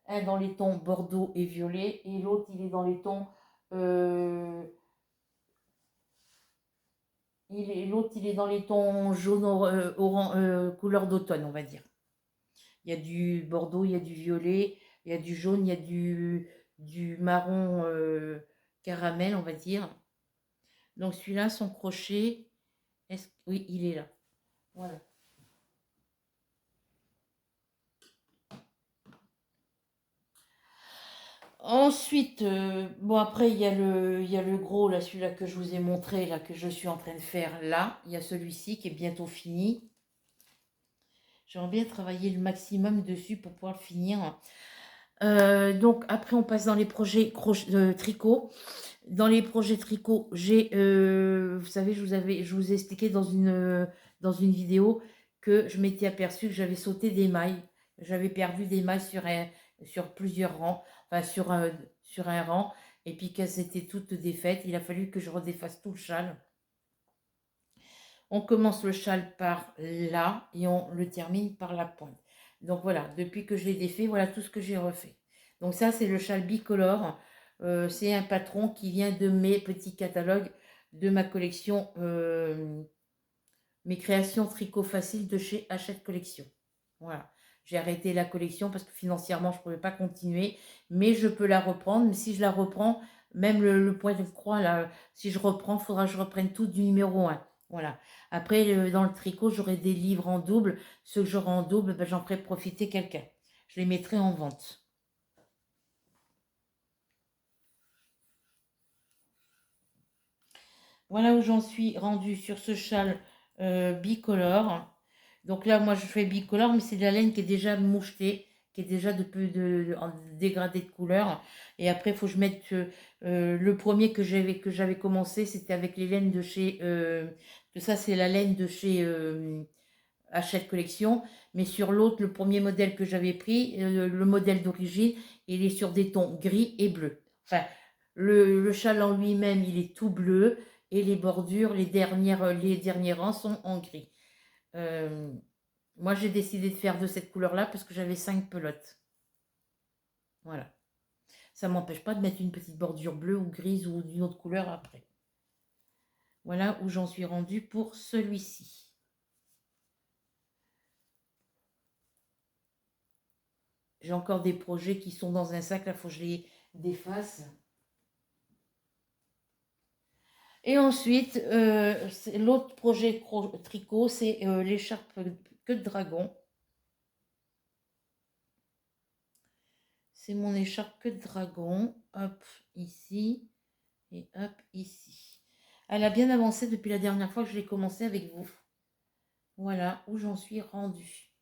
un dans les tons bordeaux et violet, et l'autre il est dans les tons l'autre il est dans les tons jaune, orange, couleur d'automne, on va dire. Il y a du bordeaux, il y a du violet, il y a du jaune, il y a du marron caramel, on va dire. Donc celui-là, son crochet, oui, il est là. Voilà. Ensuite, bon après il y a le gros, là, celui-là que je vous ai montré, là, que je suis en train de faire là. Il y a celui-ci qui est bientôt fini. J'aimerais bien travailler le maximum dessus pour pouvoir le finir. Donc après on passe dans les projets tricot. Dans les projets tricot, vous savez, je vous ai expliqué dans une vidéo que je m'étais aperçue que j'avais sauté des mailles. J'avais perdu des mailles sur plusieurs rangs, enfin sur un rang, et puis qu'elles étaient toutes défaites. Il a fallu que je redéfasse tout le châle. On commence le châle par là et on le termine par la pointe. Donc voilà, depuis que je l'ai défait, voilà tout ce que j'ai refait. Donc ça, c'est le châle bicolore. C'est un patron qui vient de mes petits catalogues de ma collection, mes créations tricot facile de chez Hachette Collection. Voilà. J'ai arrêté la collection parce que financièrement, je ne pouvais pas continuer, mais je peux la reprendre. Mais si je la reprends, même le point de croix, là, si je reprends, il faudra que je reprenne tout du numéro 1. Voilà. Après, dans le tricot, j'aurai des livres en double. Ceux que j'aurai en double, ben, j'en ferai profiter quelqu'un. Je les mettrai en vente. Voilà où j'en suis rendue sur ce châle bicolore. Donc là, moi, je fais bicolore, mais c'est de la laine qui est déjà mouchetée, qui est déjà en dégradé de couleur. Et après, il faut que je mette le premier que j'avais commencé, c'était avec les laines de chez... que ça, c'est la laine de chez Hachette Collection. Mais sur l'autre, le premier modèle que j'avais pris, le modèle d'origine, il est sur des tons gris et bleu. Enfin, le châle en lui-même, il est tout bleu. Et les bordures, les derniers rangs sont en gris. Euh, Moi, j'ai décidé de faire de cette couleur-là parce que j'avais 5 pelotes. Voilà. Ça ne m'empêche pas de mettre une petite bordure bleue ou grise ou d'une autre couleur après. Voilà où j'en suis rendue pour celui-ci. J'ai encore des projets qui sont dans un sac. Là, il faut que je les défasse. Et ensuite, l'autre projet tricot, c'est l'écharpe queue de dragon. C'est mon écharpe queue de dragon. Hop, ici. Et hop, ici. Elle a bien avancé depuis la dernière fois que je l'ai commencé avec vous. Voilà où j'en suis rendue.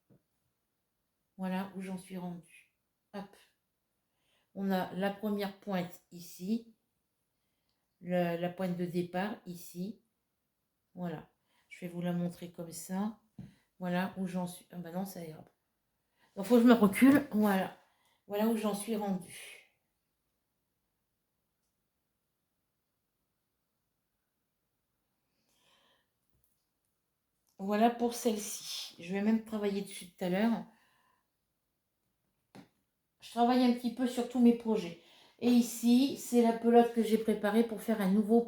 Voilà où j'en suis rendue. Hop. On a la première pointe ici. La pointe de départ ici. Voilà. Je vais vous la montrer comme ça. Voilà où j'en suis. Ah bah non, ça ira. Donc, il faut que je me recule. Voilà. Voilà où j'en suis rendue. Voilà pour celle-ci. Je vais même travailler dessus tout à l'heure. Je travaille un petit peu sur tous mes projets. Et ici, c'est la pelote que j'ai préparée pour faire un nouveau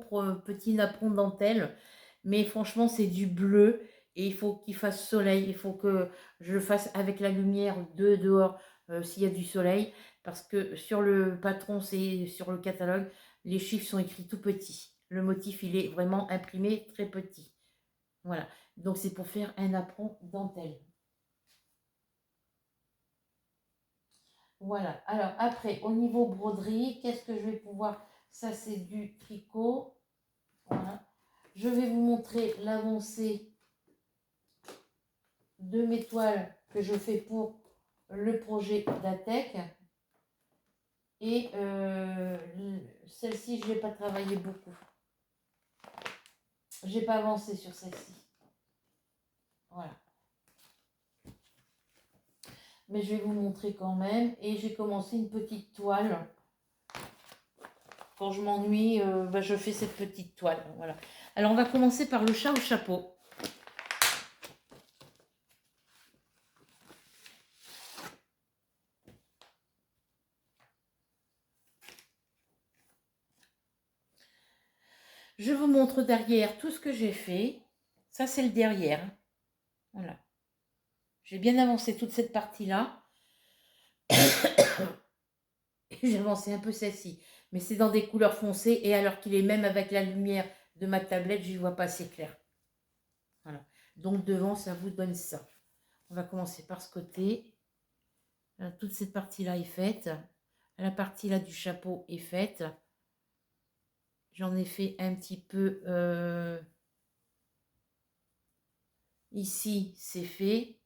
petit napperon dentelle. Mais franchement, c'est du bleu. Et il faut qu'il fasse soleil. Il faut que je le fasse avec la lumière de dehors s'il y a du soleil. Parce que sur le patron, c'est sur le catalogue, les chiffres sont écrits tout petits. Le motif, il est vraiment imprimé très petit. Voilà. Donc, c'est pour faire un napperon dentelle. Voilà. Alors après, au niveau broderie, qu'est-ce que je vais pouvoir... Ça, c'est du tricot. Voilà. Je vais vous montrer l'avancée de mes toiles que je fais pour le projet d'Atec. Et celle-ci, je ne vais pas travailler beaucoup. Je n'ai pas avancé sur celle-ci. Voilà. Mais je vais vous montrer quand même. Et j'ai commencé une petite toile. Quand je m'ennuie, je fais cette petite toile. Voilà. Alors, on va commencer par le chat au chapeau. Je vous montre derrière tout ce que j'ai fait. Ça, c'est le derrière. Voilà. J'ai bien avancé toute cette partie-là. J'ai avancé un peu celle-ci. Mais c'est dans des couleurs foncées. Et alors qu'il est même avec la lumière de ma tablette, je n'y vois pas assez clair. Voilà. Donc devant, ça vous donne ça. On va commencer par ce côté. Toute cette partie-là est faite. La partie là du chapeau est faite. J'en ai fait un petit peu... Ici, c'est fait.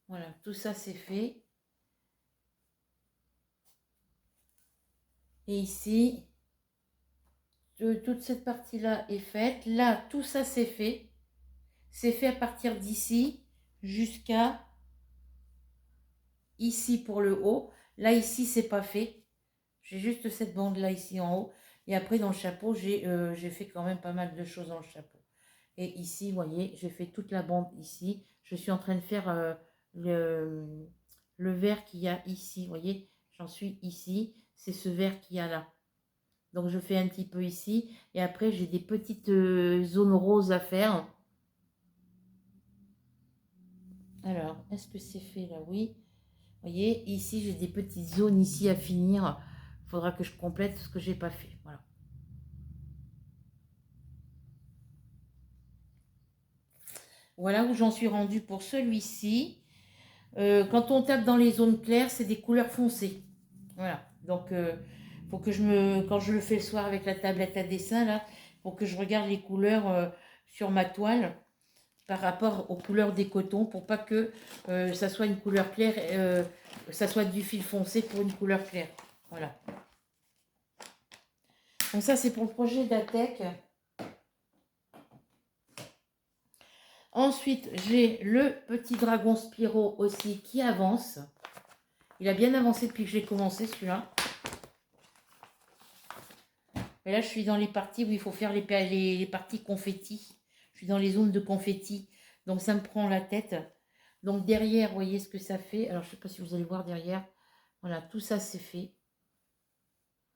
Voilà, tout ça, c'est fait. Et ici, toute cette partie-là est faite. Là, tout ça, c'est fait. C'est fait à partir d'ici jusqu'à ici pour le haut. Là, ici, c'est pas fait. J'ai juste cette bande-là ici en haut. Et après, dans le chapeau, j'ai fait quand même pas mal de choses dans le chapeau. Et ici, vous voyez, j'ai fait toute la bande ici. Je suis en train de faire le vert qu'il y a ici. Vous voyez, j'en suis ici. C'est ce vert qu'il y a là. Donc, je fais un petit peu ici. Et après, j'ai des petites zones roses à faire. Alors, est-ce que c'est fait là? Oui. Vous voyez, ici, j'ai des petites zones ici à finir. Il faudra que je complète ce que j'ai pas fait. Voilà. Voilà où j'en suis rendue pour celui-ci. Quand on tape dans les zones claires, c'est des couleurs foncées. Voilà. Donc, faut que quand je le fais le soir avec la tablette à dessin, là, pour que je regarde les couleurs sur ma toile par rapport aux couleurs des cotons, pour pas que ça soit une couleur claire, ça soit du fil foncé pour une couleur claire. Voilà. Donc ça, c'est pour le projet d'Atec. Ensuite, j'ai le petit dragon Spiro aussi qui avance. Il a bien avancé depuis que j'ai commencé celui-là. Et là, je suis dans les parties où il faut faire les parties confetti. Je suis dans les zones de confetti. Donc, ça me prend la tête. Donc, derrière, vous voyez ce que ça fait. Alors, je ne sais pas si vous allez voir derrière. Voilà, tout ça, c'est fait.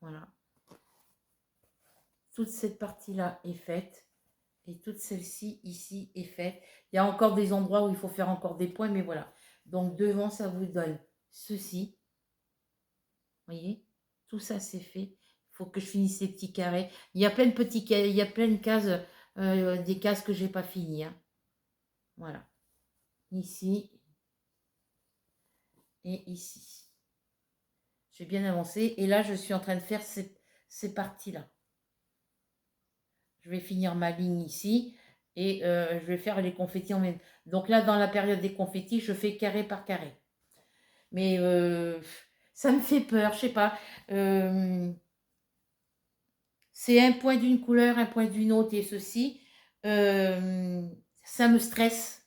Voilà. Toute cette partie-là est faite. Et toute celle-ci, ici, est faite. Il y a encore des endroits où il faut faire encore des points, mais voilà. Donc, devant, ça vous donne ceci. Vous voyez? Tout ça, c'est fait. Il faut que je finisse ces petits carrés. Il y a plein de petits, il y a plein de cases, des cases que j'ai pas finies. Hein. Voilà. ici et ici. J'ai bien avancé. Et là, je suis en train de faire ces parties-là. Je vais finir ma ligne ici et je vais faire les confettis en même temps. Donc là, dans la période des confettis, je fais carré par carré. Mais ça me fait peur, je sais pas. C'est un point d'une couleur, un point d'une autre et ceci. Ça me stresse.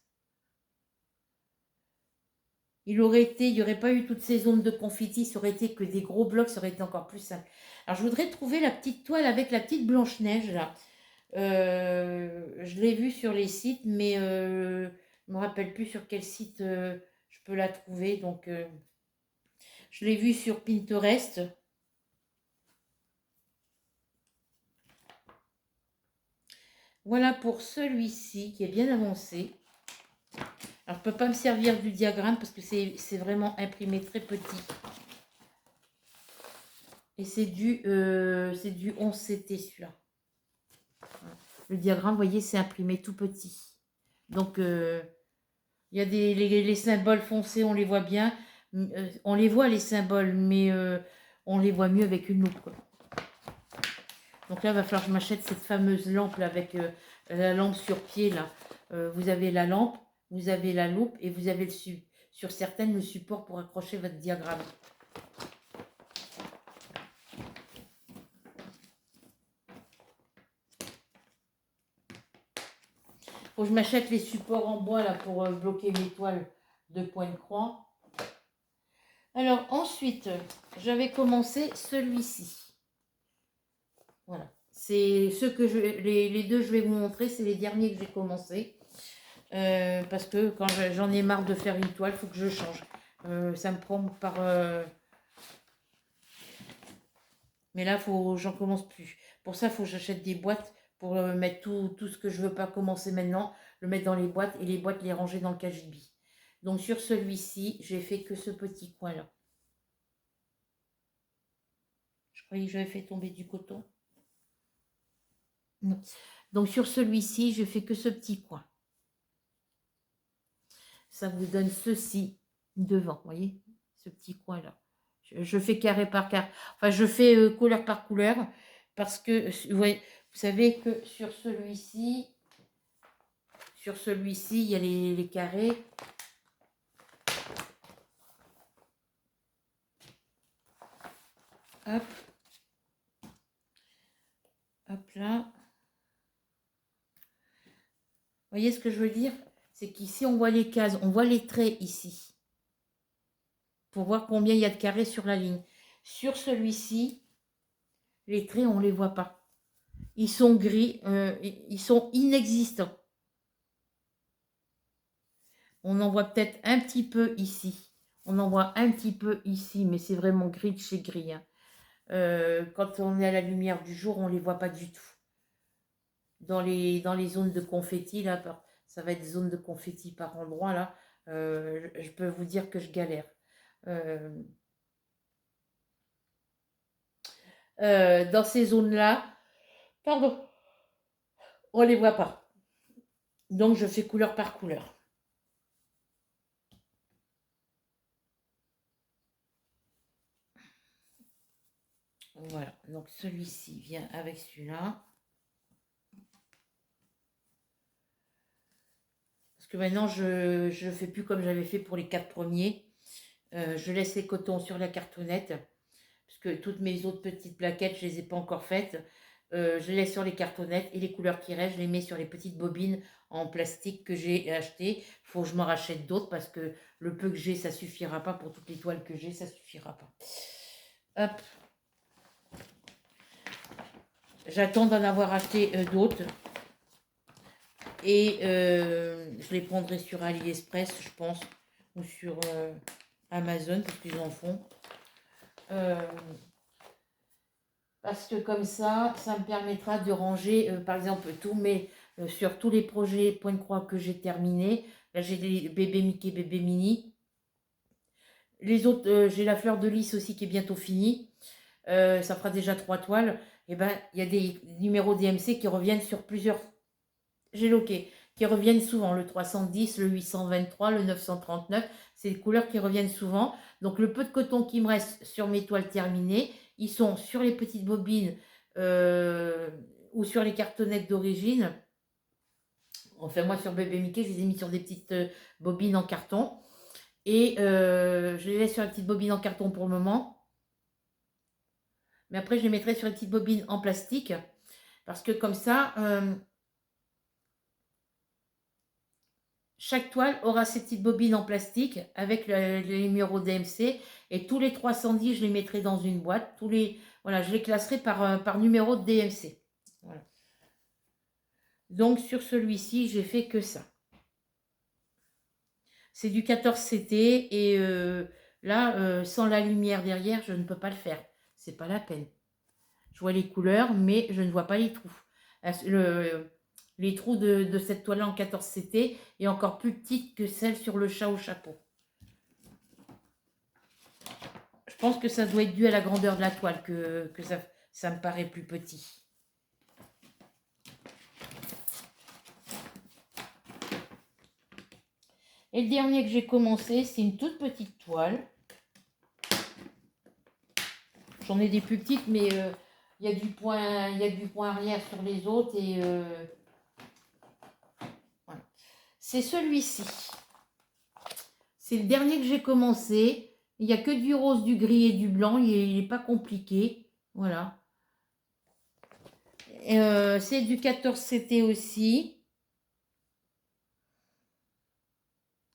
Il n'y aurait pas eu toutes ces zones de confettis, ça aurait été que des gros blocs, ça aurait été encore plus simple. Alors je voudrais trouver la petite toile avec la petite Blanche-Neige là. Je l'ai vue sur les sites, mais je ne me rappelle plus sur quel site je peux la trouver. Donc je l'ai vue sur Pinterest. Voilà pour celui-ci qui est bien avancé. Alors je ne peux pas me servir du diagramme parce que c'est vraiment imprimé très petit. Et c'est du 11CT celui-là. Le diagramme, vous voyez, c'est imprimé tout petit. Donc, il y a les symboles foncés, on les voit bien. On les voit, les symboles, mais on les voit mieux avec une loupe, quoi. Donc là, il va falloir que je m'achète cette fameuse lampe là, avec la lampe sur pied. Là. Vous avez la lampe, vous avez la loupe et vous avez sur certaines le support pour accrocher votre diagramme. Faut que je m'achète les supports en bois là pour bloquer mes toiles de point de croix. Alors ensuite, j'avais commencé celui-ci. Voilà. C'est ceux que les deux je vais vous montrer, c'est les derniers que j'ai commencé. Parce que quand j'en ai marre de faire une toile, il faut que je change. Ça me prend par... Mais là, j'en commence plus. Pour ça, il faut que j'achète des boîtes pour mettre tout ce que je ne veux pas commencer maintenant, le mettre dans les boîtes et les boîtes les ranger dans le cagibi. Donc sur celui-ci, j'ai fait que ce petit coin-là. Je croyais que j'avais fait tomber du coton. Non. Donc sur celui-ci, je fais que ce petit coin. Ça vous donne ceci devant, vous voyez, ce petit coin-là. Je fais carré par carré. Enfin, je fais couleur par couleur parce que, vous savez que sur celui-ci, il y a les carrés. Hop. Hop là. Vous voyez ce que je veux dire? C'est qu'ici, on voit les cases, on voit les traits ici. Pour voir combien il y a de carrés sur la ligne. Sur celui-ci, les traits, on ne les voit pas. Ils sont gris, ils sont inexistants. On en voit peut-être un petit peu ici. On en voit un petit peu ici, mais c'est vraiment gris de chez gris. Hein. Quand on est à la lumière du jour, on ne les voit pas du tout. Dans les zones de confetti, là, ça va être des zones de confetti par endroit, là. Je peux vous dire que je galère. Dans ces zones-là, pardon, on ne les voit pas. Donc, je fais couleur par couleur. Voilà, donc celui-ci vient avec celui-là. Parce que maintenant, je ne fais plus comme j'avais fait pour les 4 premiers. Je laisse les cotons sur la cartonnette. Parce que toutes mes autres petites plaquettes, je ne les ai pas encore faites. Je les laisse sur les cartonnettes et les couleurs qui restent, je les mets sur les petites bobines en plastique que j'ai achetées. Il faut que je m'en rachète d'autres parce que le peu que j'ai, ça ne suffira pas. Pour toutes les toiles que j'ai, ça ne suffira pas. Hop. J'attends d'en avoir acheté d'autres. Et je les prendrai sur AliExpress, je pense, ou sur Amazon, parce qu'ils en font. Parce que comme ça me permettra de ranger, par exemple, sur tous les projets point de croix que j'ai terminés. Là, j'ai des bébés Mickey, bébés Mini. Les autres, j'ai la fleur de lys aussi qui est bientôt finie. Ça fera déjà 3 toiles. Et ben, il y a des numéros DMC qui reviennent sur plusieurs. J'ai loqué. qui reviennent souvent. Le 310, le 823, le 939, c'est des couleurs qui reviennent souvent. Donc le peu de coton qui me reste sur mes toiles terminées, ils sont sur les petites bobines euh, ou sur les cartonnettes d'origine. Enfin, moi, sur Bébé Mickey, je les ai mis sur des petites bobines en carton. Et je les laisse sur la petite bobine en carton pour le moment. Mais après, je les mettrai sur une petite bobine en plastique. Parce que comme ça, chaque toile aura ses petites bobines en plastique avec les numéros DMC. Et tous les 310, je les mettrai dans une boîte. Voilà, je les classerai par numéro de DMC. Voilà. Donc, sur celui-ci, j'ai fait que ça. C'est du 14CT et là, sans la lumière derrière, je ne peux pas le faire. C'est pas la peine. Je vois les couleurs, mais je ne vois pas les trous. Les trous de cette toile en 14CT est encore plus petite que celle sur le chat au chapeau. Je pense que ça doit être dû à la grandeur de la toile que ça me paraît plus petit. Et le dernier que j'ai commencé, c'est une toute petite toile. J'en ai des plus petites, mais il y a du point arrière sur les autres et voilà. C'est celui-ci. C'est le dernier que j'ai commencé. Il n'y a que du rose, du gris et du blanc. Il n'est pas compliqué. Voilà. C'est du 14CT aussi.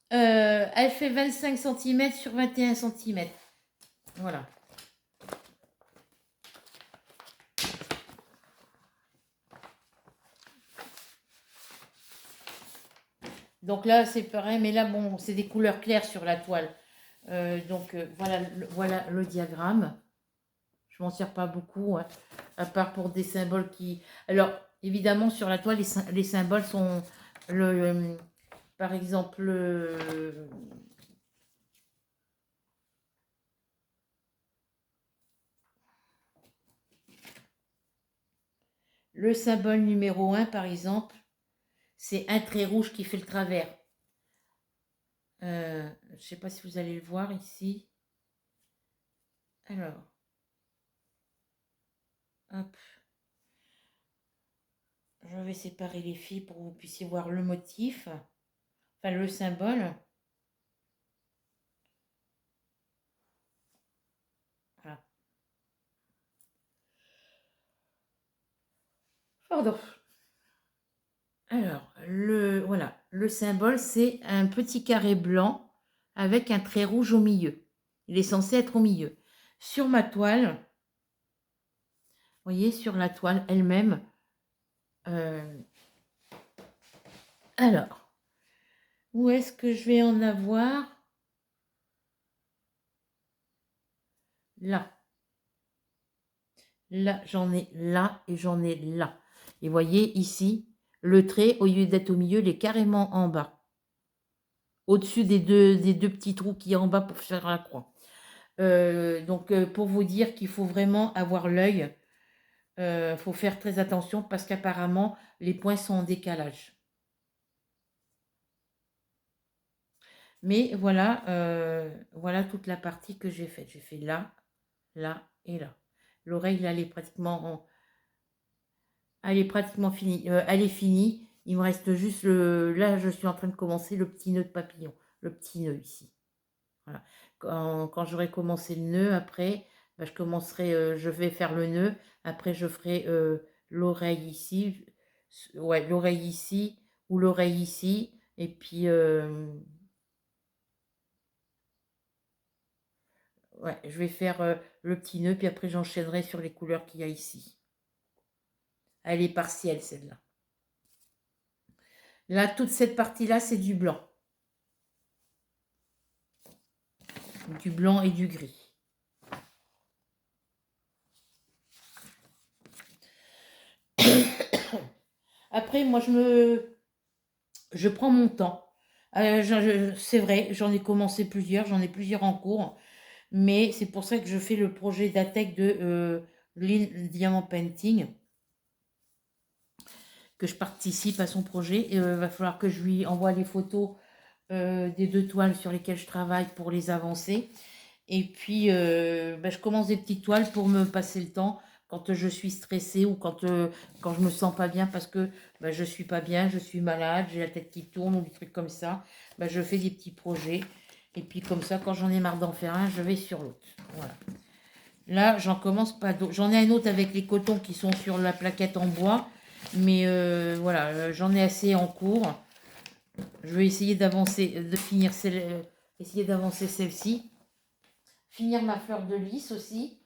Elle fait 25 cm sur 21 cm. Voilà. Donc là, c'est pareil, mais là, bon, c'est des couleurs claires sur la toile. Voilà le diagramme. Je m'en sers pas beaucoup, hein, à part pour des symboles qui... Alors, évidemment, sur la toile, les symboles sont... par exemple, le symbole numéro 1, par exemple, c'est un trait rouge qui fait le travers. Je ne sais pas si vous allez le voir ici. Alors, hop. Je vais séparer les fils pour que vous puissiez voir le motif, enfin le symbole. Voilà. Pardon. Alors, voilà, le symbole, c'est un petit carré blanc avec un trait rouge au milieu. Il est censé être au milieu. Sur ma toile, vous voyez, sur la toile elle-même, alors, où est-ce que je vais en avoir? Là. Là, j'en ai là et j'en ai là. Et vous voyez ici, le trait, au lieu d'être au milieu, il est carrément en bas. Au-dessus des deux petits trous qui est en bas pour faire la croix. Pour vous dire qu'il faut vraiment avoir l'œil. Faut faire très attention parce qu'apparemment, les points sont en décalage. Mais voilà, voilà toute la partie que j'ai faite. J'ai fait là, là et là. L'oreille, elle est pratiquement finie. Elle est finie. Il me reste juste là, je suis en train de commencer le petit nœud de papillon. Le petit nœud ici. Voilà. Quand j'aurai commencé le nœud, après, bah, je vais faire le nœud. Après, je ferai l'oreille ici. Ouais, l'oreille ici ou l'oreille ici. Et puis, ouais, je vais faire le petit nœud. Puis après, j'enchaînerai sur les couleurs qu'il y a ici. Elle est partielle, celle-là. Là, toute cette partie-là, c'est du blanc. Du blanc et du gris. Après, moi, je prends mon temps. C'est vrai, j'en ai commencé plusieurs, j'en ai plusieurs en cours. Mais c'est pour ça que je fais le projet d'ATEC de Lean Diamond Painting. que je participe à son projet. Il va falloir que je lui envoie les photos des 2 toiles sur lesquelles je travaille pour les avancer. Et puis, bah, je commence des petites toiles pour me passer le temps quand je suis stressée ou quand je me sens pas bien parce que bah, je suis pas bien, je suis malade, j'ai la tête qui tourne ou des trucs comme ça. Bah, je fais des petits projets. Et puis comme ça, quand j'en ai marre d'en faire un, je vais sur l'autre. Voilà. Là, j'en commence pas d'autres. J'en ai un autre avec les cotons qui sont sur la plaquette en bois. Mais voilà, j'en ai assez en cours. Je vais essayer d'avancer, de finir essayer d'avancer celle-ci. Finir ma fleur de lys aussi.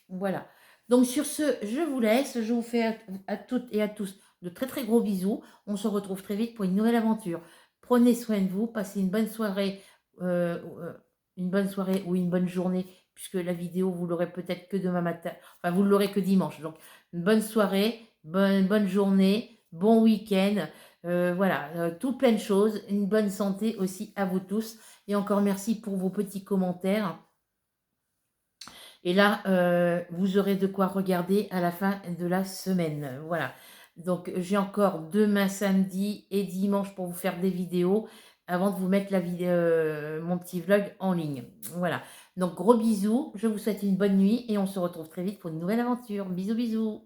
Voilà. Donc sur ce, je vous laisse. Je vous fais à toutes et à tous de très très gros bisous. On se retrouve très vite pour une nouvelle aventure. Prenez soin de vous. Passez une bonne soirée ou une bonne journée, puisque la vidéo, vous l'aurez peut-être que demain matin. Enfin, vous l'aurez que dimanche. Donc, une bonne soirée, bonne journée, bon week-end. Voilà, tout plein de choses. Une bonne santé aussi à vous tous. Et encore merci pour vos petits commentaires. Et là, vous aurez de quoi regarder à la fin de la semaine. Voilà. Donc, j'ai encore demain, samedi et dimanche pour vous faire des vidéos avant de vous mettre mon petit vlog en ligne. Voilà. Donc, gros bisous. Je vous souhaite une bonne nuit et on se retrouve très vite pour une nouvelle aventure. Bisous, bisous.